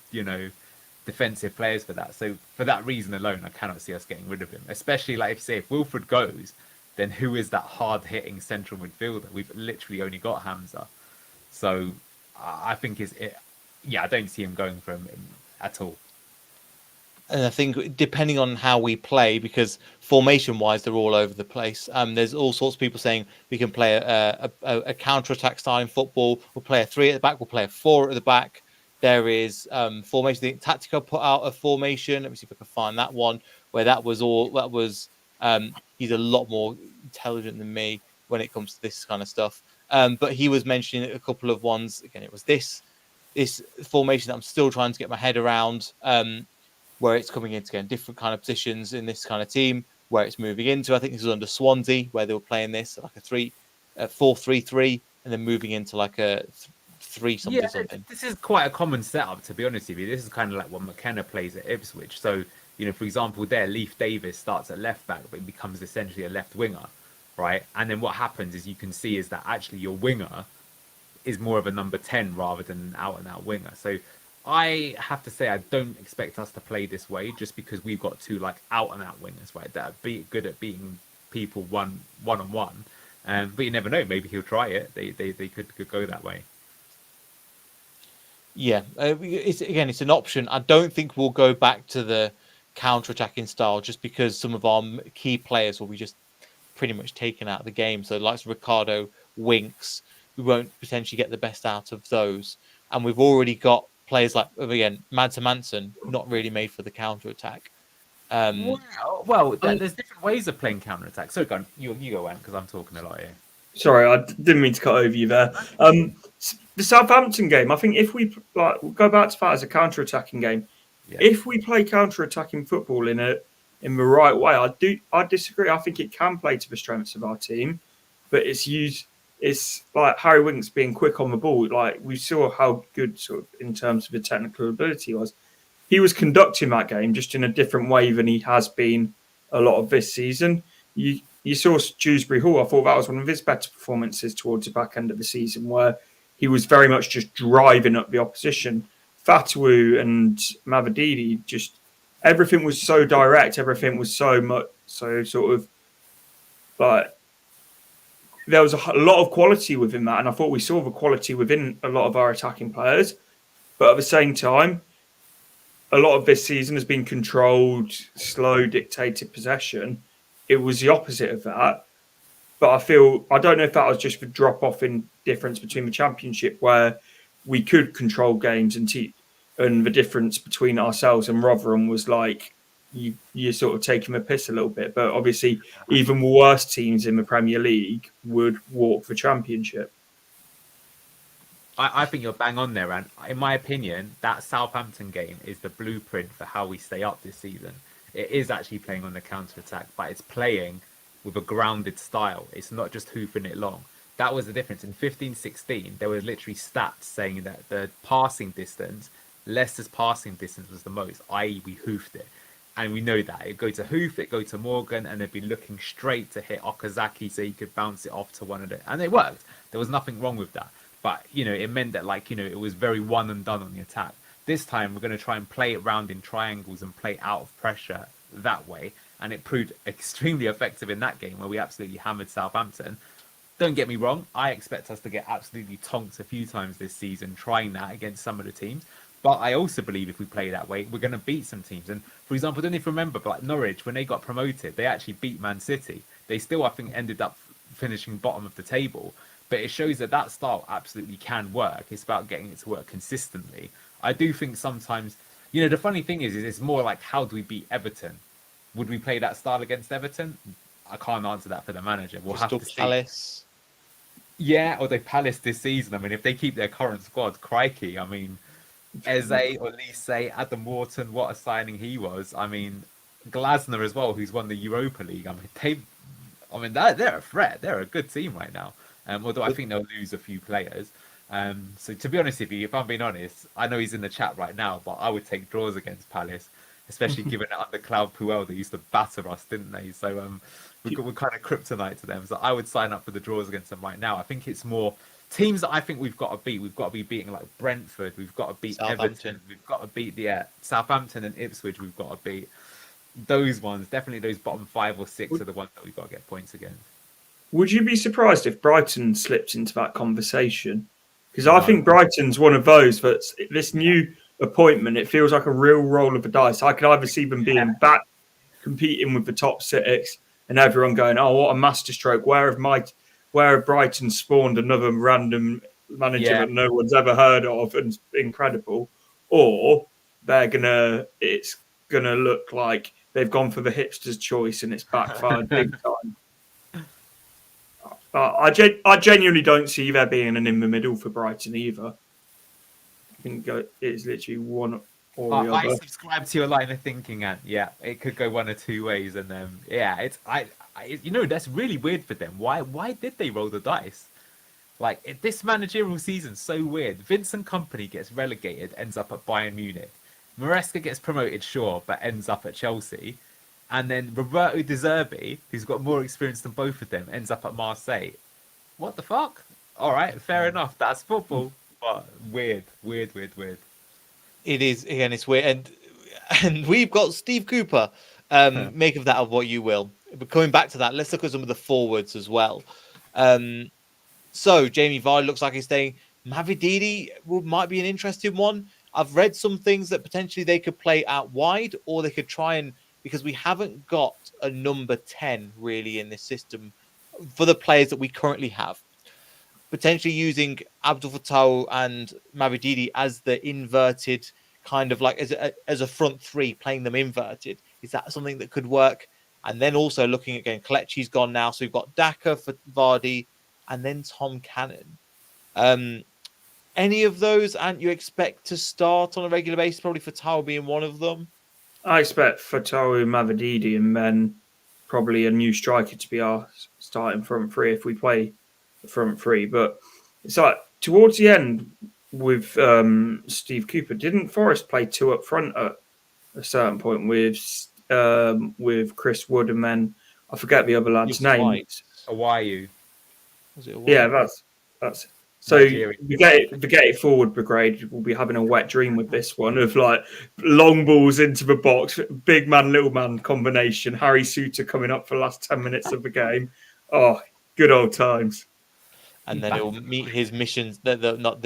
defensive players for that. So for that reason alone, I cannot see us getting rid of him. Especially if Wilfred goes, then who is that hard-hitting central midfielder? We've literally only got Hamza. So I think I don't see him going for him at all. And I think depending on how we play, because formation-wise they're all over the place. There's all sorts of people saying we can play a counter-attack style in football. We'll play a 3 at the back. We'll play a 4 at the back. There is formation. I think Tactica put out a formation. Let me see if I can find that one where that was all. That was he's a lot more intelligent than me when it comes to this kind of stuff. But he was mentioning a couple of ones. Again, it was this formation that I'm still trying to get my head around. Where it's coming into again different kind of positions in this kind of team, where it's moving into. I think this was under Swansea, where they were playing this like a 4-3-3, and then moving into like a 3 something something. This is quite a common setup, to be honest with you. This is kind of like what McKenna plays at Ipswich. So, for example, there, Leif Davis starts at left back, but he becomes essentially a left winger, right? And then what happens is you can see is that actually your winger is more of a number 10 rather than an out-and-out winger. So I have to say I don't expect us to play this way just because we've got 2 like out-and-out wingers, right, that are good at beating people one-on-one. But you never know. Maybe he'll try it. They could go that way. Yeah, it's an option. I don't think we'll go back to the counter-attacking style just because some of our key players will be just pretty much taken out of the game. So like Ricardo, Winks, we won't potentially get the best out of those. And we've already got players like, again, Mads Manson, not really made for the counter-attack. There's different ways of playing counter-attack. So go on, you go, Ant, because I'm talking a lot here. Sorry, I didn't mean to cut over you there. The Southampton game, I think if we go back to that as a counter-attacking game, if we play counter-attacking football in the right way, I disagree. I think it can play to the strengths of our team, but it's like Harry Winks being quick on the ball. Like we saw how good sort of in terms of the technical ability he was. He was conducting that game just in a different way than he has been a lot of this season. You saw Dewsbury Hall. I thought that was one of his better performances towards the back end of the season, where he was very much just driving up the opposition. Fatawu and Mavadidi, just everything was so direct. Everything was so sort of like there was a lot of quality within that, and I thought we saw the quality within a lot of our attacking players. But at the same time, a lot of this season has been controlled, slow, dictated possession. It was the opposite of that. But I don't know if that was just the drop off in difference between the Championship, where we could control games and the difference between ourselves and Rotherham was like you're sort of taking the piss a little bit. But obviously, even worse teams in the Premier League would walk the Championship. I think you're bang on there, and in my opinion, that Southampton game is the blueprint for how we stay up this season. It is actually playing on the counter-attack, but it's playing with a grounded style. It's not just hoofing it long. That was the difference. In 15-16, there were literally stats saying that the passing distance, Leicester's passing distance was the most, i.e. we hoofed it. And we know that. It'd go to Hoof, it'd go to Morgan, and they'd be looking straight to hit Okazaki so he could bounce it off to one of the... And it worked. There was nothing wrong with that. But, it meant that, it was very one and done on the attack. This time, we're going to try and play it round in triangles and play out of pressure that way. And it proved extremely effective in that game where we absolutely hammered Southampton. Don't get me wrong, I expect us to get absolutely tonked a few times this season trying that against some of the teams. But I also believe if we play that way, we're going to beat some teams. And, for example, I don't know if you remember, but Norwich, when they got promoted, they actually beat Man City. They still, I think, ended up finishing bottom of the table. But it shows that style absolutely can work. It's about getting it to work consistently. I do think sometimes, the funny thing is it's more like, how do we beat Everton? Would we play that style against Everton? I can't answer that for the manager. We'll have to see. Palace. Yeah, or they Palace this season. I mean, if they keep their current squad, crikey. I mean, Eze, Olise, Adam Wharton, what a signing he was. I mean, Glasner as well, who's won the Europa League. They're a threat. They're a good team right now. Although I think they'll lose a few players. So to be honest with you, if I'm being honest, I know he's in the chat right now, but I would take draws against Palace, especially given that under Claude Puel they used to batter us, didn't they? So we're kind of kryptonite to them. So I would sign up for the draws against them right now. I think it's more teams that I think we've got to beat. We've got to be beating like Brentford. We've got to beat Everton. We've got to beat Southampton and Ipswich. We've got to beat. those ones, definitely those bottom 5 or 6 are the ones that we've got to get points against. Would you be surprised if Brighton slipped into that conversation? Because I No. think Brighton's one of those that's this new appointment. It feels like a real roll of the dice. I could either see them being back competing with the top 6 and everyone going, "Oh, what a masterstroke! Where have Brighton spawned another random manager that no one's ever heard of and incredible?" Or it's gonna look like they've gone for the hipster's choice and it's backfired big time. I genuinely don't see there being an in the middle for Brighton either. I think it's literally one or the I other. subscribe to your line of thinking, and yeah, it could go one or two ways, and then it's that's really weird for them. Why did they roll the dice? Like this managerial season's so weird. Vincent Kompany gets relegated, ends up at Bayern Munich. Maresca gets promoted, sure, but ends up at Chelsea. And then Roberto De Zerbi, who's got more experience than both of them, ends up at Marseille. What the fuck? All right, fair enough. That's football, but weird. It is, again, it's weird. And we've got Steve Cooper. Make of that of what you will. But coming back to that, let's look at some of the forwards as well. So Jamie Vardy looks like he's staying. Mavididi might be an interesting one. I've read some things that potentially they could play out wide, or they could try and, because we haven't got a number 10 really in this system for the players that we currently have. Potentially using Abdul Fattah and Mavididi as the inverted kind of like as a front 3, playing them inverted. Is that something that could work? And then also looking again, Kelechi's gone now, so we've got Daka for Vardy, and then Tom Cannon. Any of those, and you expect to start on a regular basis? Probably Fattah being one of them. I expect Fattah, Mavididi, and then probably a new striker to be our starting front 3 if we play the front 3. But it's like towards the end with Steve Cooper, didn't Forrest play 2 up front at a certain point with Chris Wood, and then I forget the other lad's name. Awayu. Was it Awayu? Yeah, that's. So the Get It Forward Brigade will be having a wet dream with this one of like long balls into the box, big man, little man combination. Harry Suter coming up for the last 10 minutes of the game. Oh, good old times. And then it will meet his missions. Not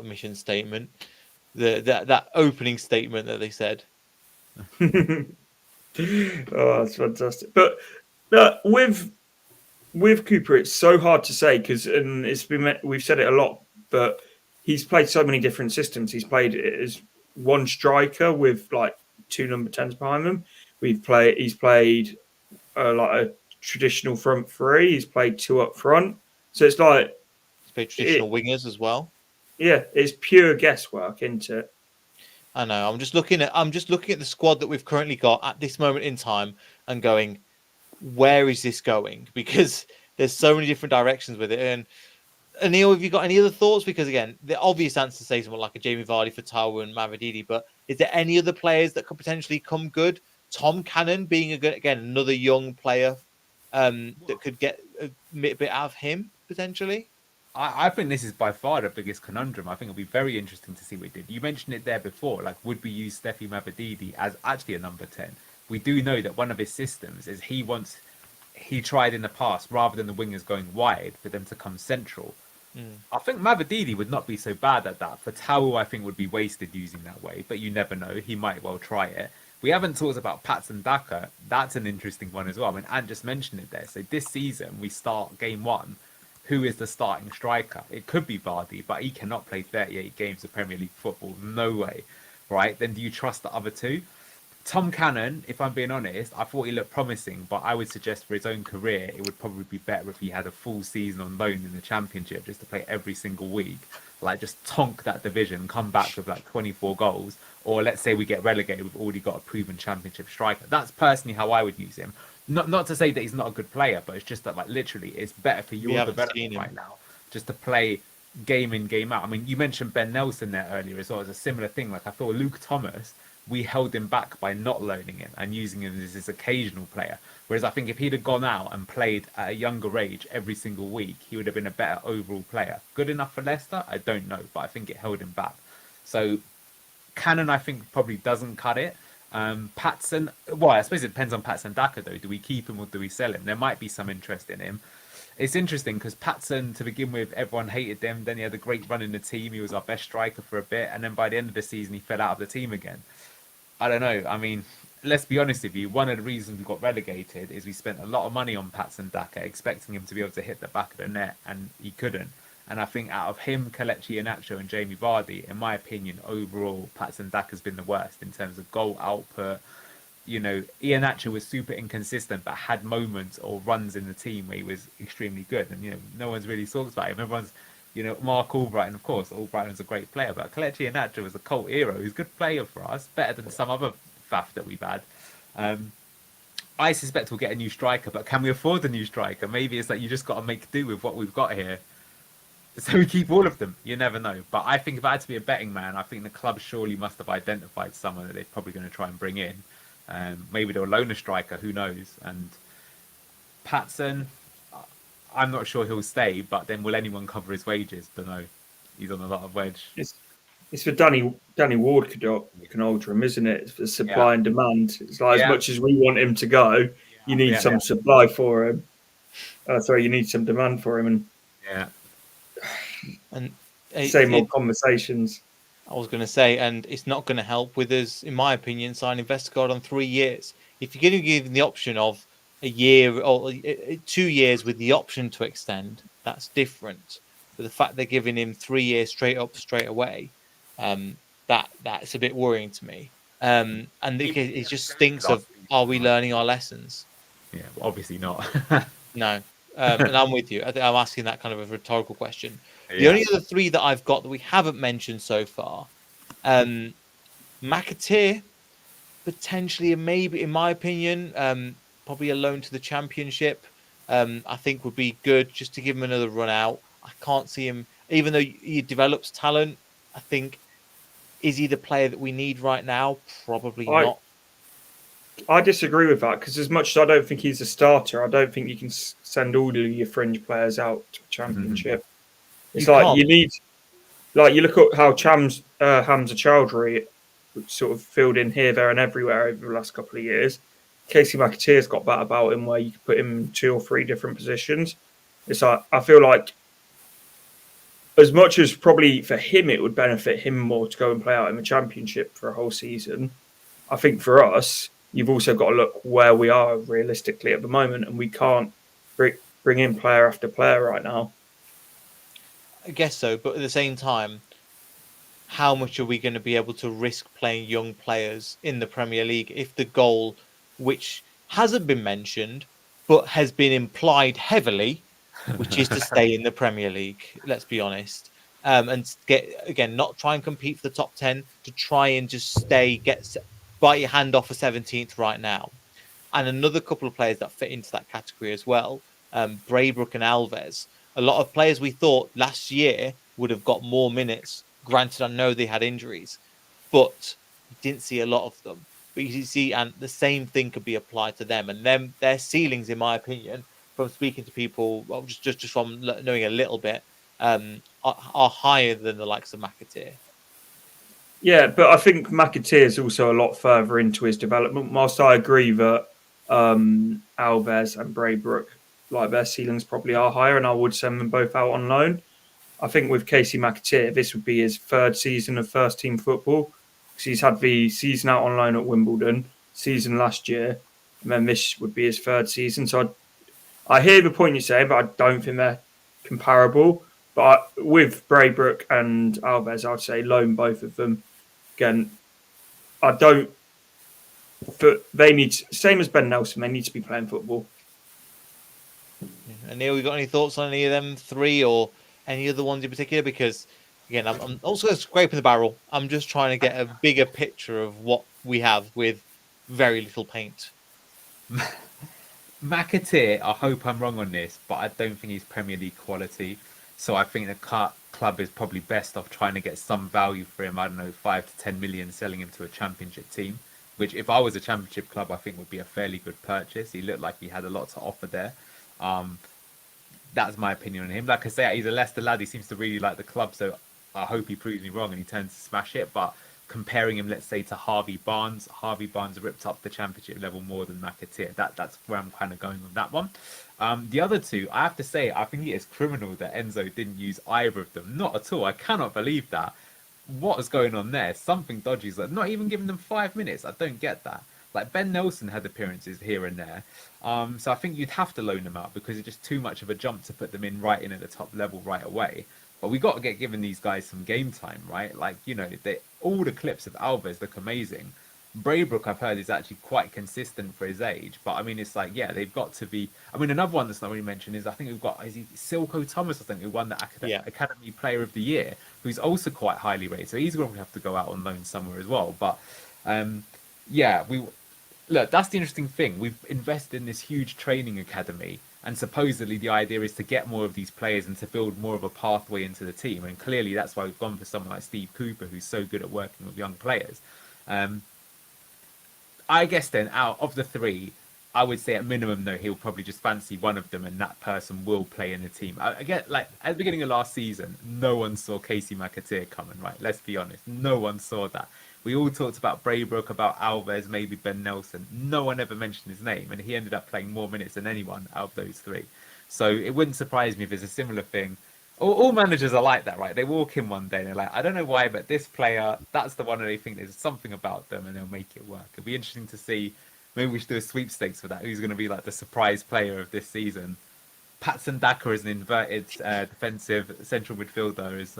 mission statement. That opening statement that they said. Oh, that's fantastic. But with Cooper, it's so hard to say because we've said it a lot, but he's played so many different systems. He's played as one striker with like 2 number 10s behind them. He's played like a traditional front 3. He's played 2 up front. So it's like he's played traditional wingers as well. Yeah, it's pure guesswork, isn't it? I know. I'm just looking at the squad that we've currently got at this moment in time and going, where is this going? Because there's so many different directions with it. And Anil, have you got any other thoughts? Because again, the obvious answer to say someone like a Jamie Vardy, Fattah, and Mavididi, but is there any other players that could potentially come good? Tom Cannon being another young player that could get a bit out of him potentially. I think this is by far the biggest conundrum. I think it'll be very interesting to see what he did. You mentioned it there before, like would we use Steffi Mavididi as actually a number 10? We do know that one of his systems is he tried in the past, rather than the wingers going wide, for them to come central. I think Mavididi would not be so bad at that. Fattah, I think, would be wasted using that way, but you never know. He might well try it. We haven't talked about Patson Daka. That's an interesting one as well. I mean, Ant just mentioned it there. So this season, we start game 1. Who is the starting striker? It could be Vardy, but he cannot play 38 games of Premier League football. No way, right? Then do you trust the other 2? Tom Cannon, if I'm being honest, I thought he looked promising, but I would suggest for his own career, it would probably be better if he had a full season on loan in the Championship, just to play every single week. Like, just tonk that division, come back with like 24 goals. Or let's say we get relegated, we've already got a proven Championship striker. That's personally how I would use him. Not to say that he's not a good player, but it's just that, like, literally, it's better for your development right now just to play game in, game out. I mean, you mentioned Ben Nelson there earlier as well as a similar thing. Like, I thought Luke Thomas, we held him back by not loaning him and using him as his occasional player. Whereas I think if he'd have gone out and played at a younger age every single week, he would have been a better overall player. Good enough for Leicester? I don't know, but I think it held him back. So Cannon, I think, probably doesn't cut it. Patson, well, I suppose it depends on Patson Daka though. Do we keep him or do we sell him? There might be some interest in him. It's interesting because Patson, to begin with, everyone hated him. Then he had a great run in the team. He was our best striker for a bit, and then by the end of the season, he fell out of the team again. I don't know. I mean, let's be honest with you. One of the reasons we got relegated is we spent a lot of money on Patson Daka, expecting him to be able to hit the back of the net, and he couldn't. And I think out of him, Kelechi Iheanacho and Jamie Vardy, in my opinion, overall, Patson Daka's been the worst in terms of goal output. You know, Iheanacho was super inconsistent, but had moments or runs in the team where he was extremely good. And, you know, no one's really talked about him. Everyone's, you know, Mark Albrighton, of course, Albrighton's a great player, but Kelechi Iheanacho was a cult hero. He's a good player for us, better than some other faff that we've had. I suspect we'll get a new striker, but can we afford a new striker? Maybe it's like you just got to make do with what we've got here. So we keep all of them. You never know. But I think if I had to be a betting man, I think the club surely must have identified someone that they're probably going to try and bring in. Maybe they'll loan a striker, who knows? And Patson, I'm not sure he'll stay, but then will anyone cover his wages? Don't know. He's on a lot of wedge. It's for Danny Ward can alter him, isn't it? It's for supply and demand. It's like as much as we want him to go, you need some supply for him. You need some demand for him, And same old conversations. I was going to say, and it's not going to help with us, in my opinion, signing Vestergaard on 3 years. If you're going to give him the option of a year or 2 years with the option to extend, that's different. But the fact they're giving him 3 years straight up, straight away, that's a bit worrying to me. And it just stinks of, are we learning our lessons? Yeah, well, obviously not. No. And I'm with you. I think I'm asking that kind of a rhetorical question. The only other three that I've got that we haven't mentioned so far, McAteer, potentially, maybe, in my opinion, probably a loan to the Championship, I think would be good just to give him another run out. I can't see him, even though he develops talent, I think, is he the player that we need right now? Probably not. I disagree with that because as much as I don't think he's a starter, I don't think you can send all of your fringe players out to the Championship. It's you need, you look at how Hamza Chowdhury sort of filled in here, there, and everywhere over the last couple of years. Casey McAteer's got that about him where you can put him in 2 or 3 different positions. It's like I feel like as much as probably for him it would benefit him more to go and play out in the Championship for a whole season. I think for us, you've also got to look where we are realistically at the moment, and we can't bring in player after player right now. I guess so, but at the same time, how much are we going to be able to risk playing young players in the Premier League if the goal, which hasn't been mentioned, but has been implied heavily, which is to stay in the Premier League, let's be honest, and not try and compete for the top 10, to try and just bite your hand off for 17th right now. And another couple of players that fit into that category as well, Braybrook and Alves. A lot of players we thought last year would have got more minutes. Granted, I know they had injuries, but you didn't see a lot of them. But you see, and the same thing could be applied to them. And their ceilings, in my opinion, from speaking to people, well, just from knowing a little bit, are higher than the likes of McAteer. Yeah, but I think McAteer is also a lot further into his development. Whilst I agree that Alves and Braybrook, their ceilings probably are higher, and I would send them both out on loan. I think with Casey McAteer, this would be his 3rd season of first team football, because he's had the season out on loan at Wimbledon, season last year, and then this would be his 3rd season. So I hear the point you're saying, but I don't think they're comparable. But with Braybrook and Alves, I'd say loan both of them. Again, they need, same as Ben Nelson, they need to be playing football. And Neil, you got any thoughts on any of them 3 or any other ones in particular? Because again, I'm also scraping the barrel. I'm just trying to get a bigger picture of what we have with very little paint. McAteer, I hope I'm wrong on this, but I don't think he's Premier League quality. So I think the club is probably best off trying to get some value for him. I don't know, 5 to 10 million, selling him to a Championship team, which if I was a Championship club, I think would be a fairly good purchase. He looked like he had a lot to offer there. That's my opinion on him. Like I say, he's a Leicester lad. He seems to really like the club, so I hope he proves me wrong and he turns to smash it. But comparing him, let's say, to Harvey Barnes. Harvey Barnes ripped up the championship level more than McAteer. That's where I'm kind of going with that one. The other two, I have to say, I think it is criminal that Enzo didn't use either of them. Not at all. I cannot believe that. What is going on there? Something dodgy. Like not even giving them 5 minutes. I don't get that. Like Ben Nelson had appearances here and there. So I think you'd have to loan them out because it's just too much of a jump to put them in right in at the top level right away. But we got to get given these guys some game time, right? Like, you know, all the clips of Alves look amazing. Braybrook, I've heard, is actually quite consistent for his age. But I mean, it's like, yeah, they've got to be. I mean, another one that's not really mentioned is I think we've got Silko Thomas, I think, who won the Academy Player of the Year, who's also quite highly rated. So he's going to have to go out on loan somewhere as well. But yeah, look, that's the interesting thing. We've invested in this huge training academy, and supposedly the idea is to get more of these players and to build more of a pathway into the team. And clearly that's why we've gone for someone like Steve Cooper, who's so good at working with young players. I guess then, out of the three, I would say at minimum, though, he'll probably just fancy one of them and that person will play in the team. I get, like, at the beginning of last season, no one saw Casey McAteer coming, right? Let's be honest. No one saw that. We all talked about Braybrook, about Alves, maybe Ben Nelson. No one ever mentioned his name, and he ended up playing more minutes than anyone out of those three. So it wouldn't surprise me if there's a similar thing. All managers are like that, right? They walk in one day and they're like, I don't know why, but this player, that's the one that they think there's something about them, and they'll make it work. It'll be interesting to see. Maybe we should do a sweepstakes for that. Who's going to be like the surprise player of this season? Patson Daka is an inverted defensive central midfielder, is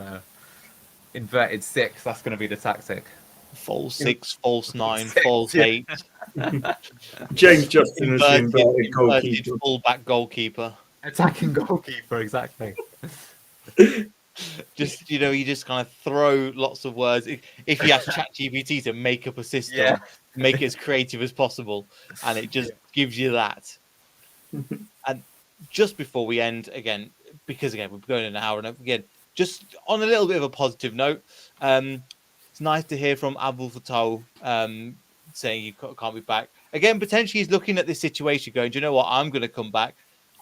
inverted 6. That's going to be the tactic. False 6, false 9, false 8. James Justin is the inverted inverted goalkeeper. fullback goalkeeper. Attacking goalkeeper, exactly. Just, you know, you just kind of throw lots of words. If you ask ChatGPT to make up a system, make it as creative as possible, and it just gives you that. And just before we end, again, because again, we're going an hour, and again, just on a little bit of a positive note, it's nice to hear from Abdul Fattah saying you can't be back. Again, potentially he's looking at this situation going, do you know what? I'm going to come back.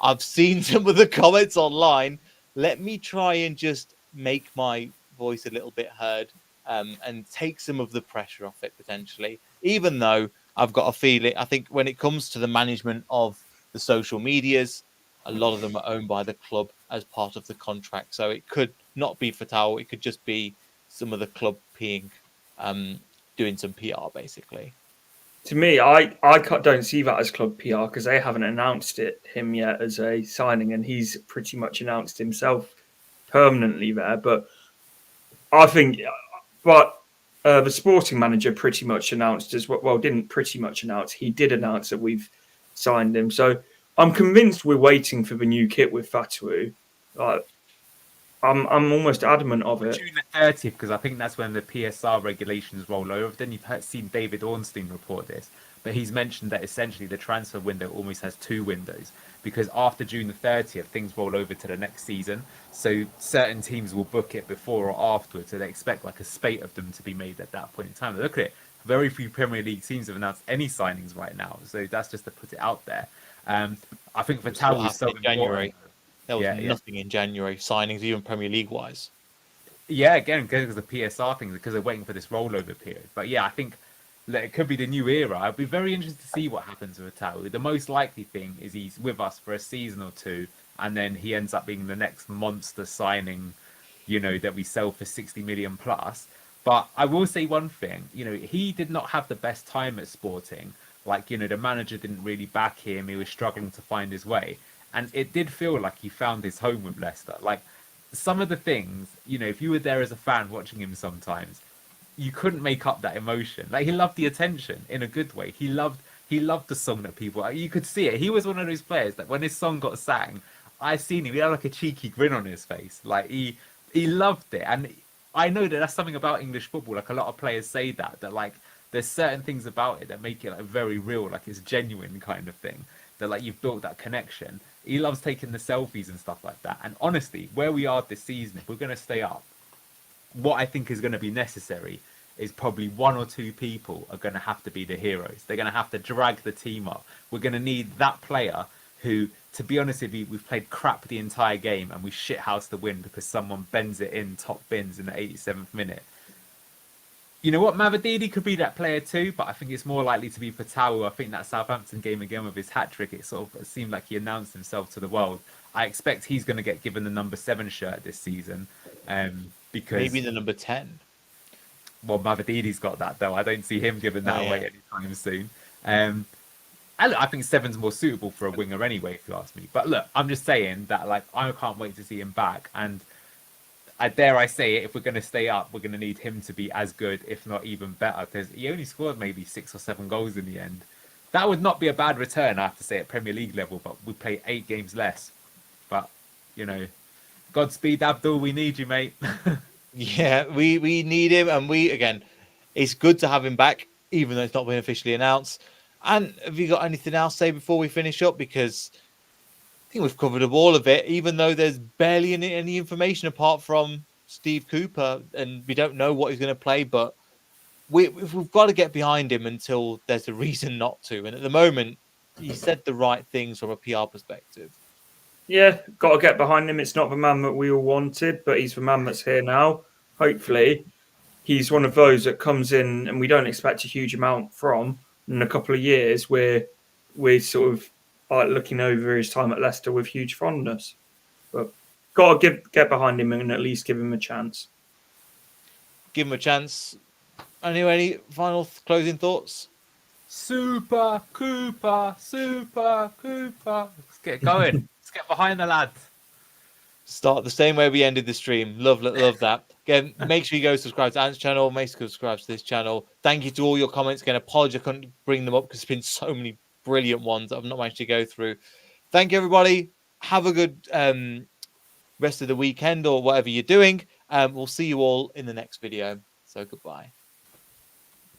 I've seen some of the comments online. Let me try and just make my voice a little bit heard and take some of the pressure off it potentially, even though I've got a feeling, I think when it comes to the management of the social medias, a lot of them are owned by the club as part of the contract. So it could not be Fatal. It could just be some of the club doing some PR basically. To me, I don't see that as club PR because they haven't announced him yet as a signing, and he's pretty much announced himself permanently there. But I think, the sporting manager pretty much announced as well. Well, didn't pretty much announce. He did announce that we've signed him. So I'm convinced we're waiting for the new kit with Fatou. I'm almost adamant of it. June the 30th, because I think that's when the PSR regulations roll over. Then you've seen David Ornstein report this, but he's mentioned that essentially the transfer window almost has 2 windows, because after June the 30th, things roll over to the next season. So certain teams will book it before or afterwards, so they expect like a spate of them to be made at that point in time. Look at it. Very few Premier League teams have announced any signings right now, so that's just to put it out there. I think Fatal is so important. January. There was nothing in January signings, even Premier League wise. Yeah, again, because of the PSR thing, because they're waiting for this rollover period. But yeah, I think it could be the new era. I'd be very interested to see what happens with Atawu. The most likely thing is he's with us for a season or two, and then he ends up being the next monster signing, you know, that we sell for 60 million plus. But I will say one thing, you know, he did not have the best time at Sporting. Like, you know, the manager didn't really back him. He was struggling to find his way. And it did feel like he found his home with Leicester. Like, some of the things, you know, if you were there as a fan watching him sometimes, you couldn't make up that emotion. Like, he loved the attention in a good way. He loved the song that people, you could see it. He was one of those players that when his song got sang, I seen him, he had like a cheeky grin on his face. Like, he loved it. And I know that that's something about English football. Like, a lot of players say that like, there's certain things about it that make it like very real, like it's genuine kind of thing. That like you've built that connection. He loves taking the selfies and stuff like that. And honestly, where we are this season, if we're going to stay up, what I think is going to be necessary is probably 1 or 2 people are going to have to be the heroes. They're going to have to drag the team up. We're going to need that player who, to be honest with you, we've played crap the entire game and we shithouse the win because someone bends it in top bins in the 87th minute. You know what? Mavididi could be that player too, but I think it's more likely to be Patau. I think that Southampton game again with his hat trick, it sort of seemed like he announced himself to the world. I expect he's going to get given the number 7 shirt this season, because Maybe the number 10. well, Mavadidi's got that though. I don't see him giving that Oh, away yeah. anytime soon. And look, I think 7's more suitable for a winger anyway, if you ask me. But look, I'm just saying that like I can't wait to see him back, and I dare I say it, if we're going to stay up, we're going to need him to be as good, if not even better, because he only scored maybe 6 or 7 goals in the end. That would not be a bad return, I have to say, at Premier League level, but we play 8 games less. But, you know, Godspeed, Abdul, we need you, mate. Yeah, we need him, and it's good to have him back, even though it's not been officially announced. And have you got anything else to say before we finish up? Because I think we've covered up all of it, even though there's barely any information apart from Steve Cooper, and we don't know what he's going to play. But we've got to get behind him until there's a reason not to. And at the moment, he said the right things from a PR perspective. Yeah, got to get behind him. It's not the man that we all wanted, but he's the man that's here now. Hopefully, he's one of those that comes in and we don't expect a huge amount from. In a couple of years, we're sort of like looking over his time at Leicester with huge fondness. But got to get behind him and at least give him a chance. Give him a chance. Anyway, any final closing thoughts? Super Cooper, Super Cooper. Let's get going. Let's get behind the lad. Start the same way we ended the stream. Love that. Again, make sure you go subscribe to Ant's channel. Make sure you subscribe to this channel. Thank you to all your comments. Again, apologies I couldn't bring them up because there's been so many brilliant ones that I've not managed to go through. Thank you, everybody. Have a good rest of the weekend or whatever you're doing. We'll see you all in the next video. So goodbye.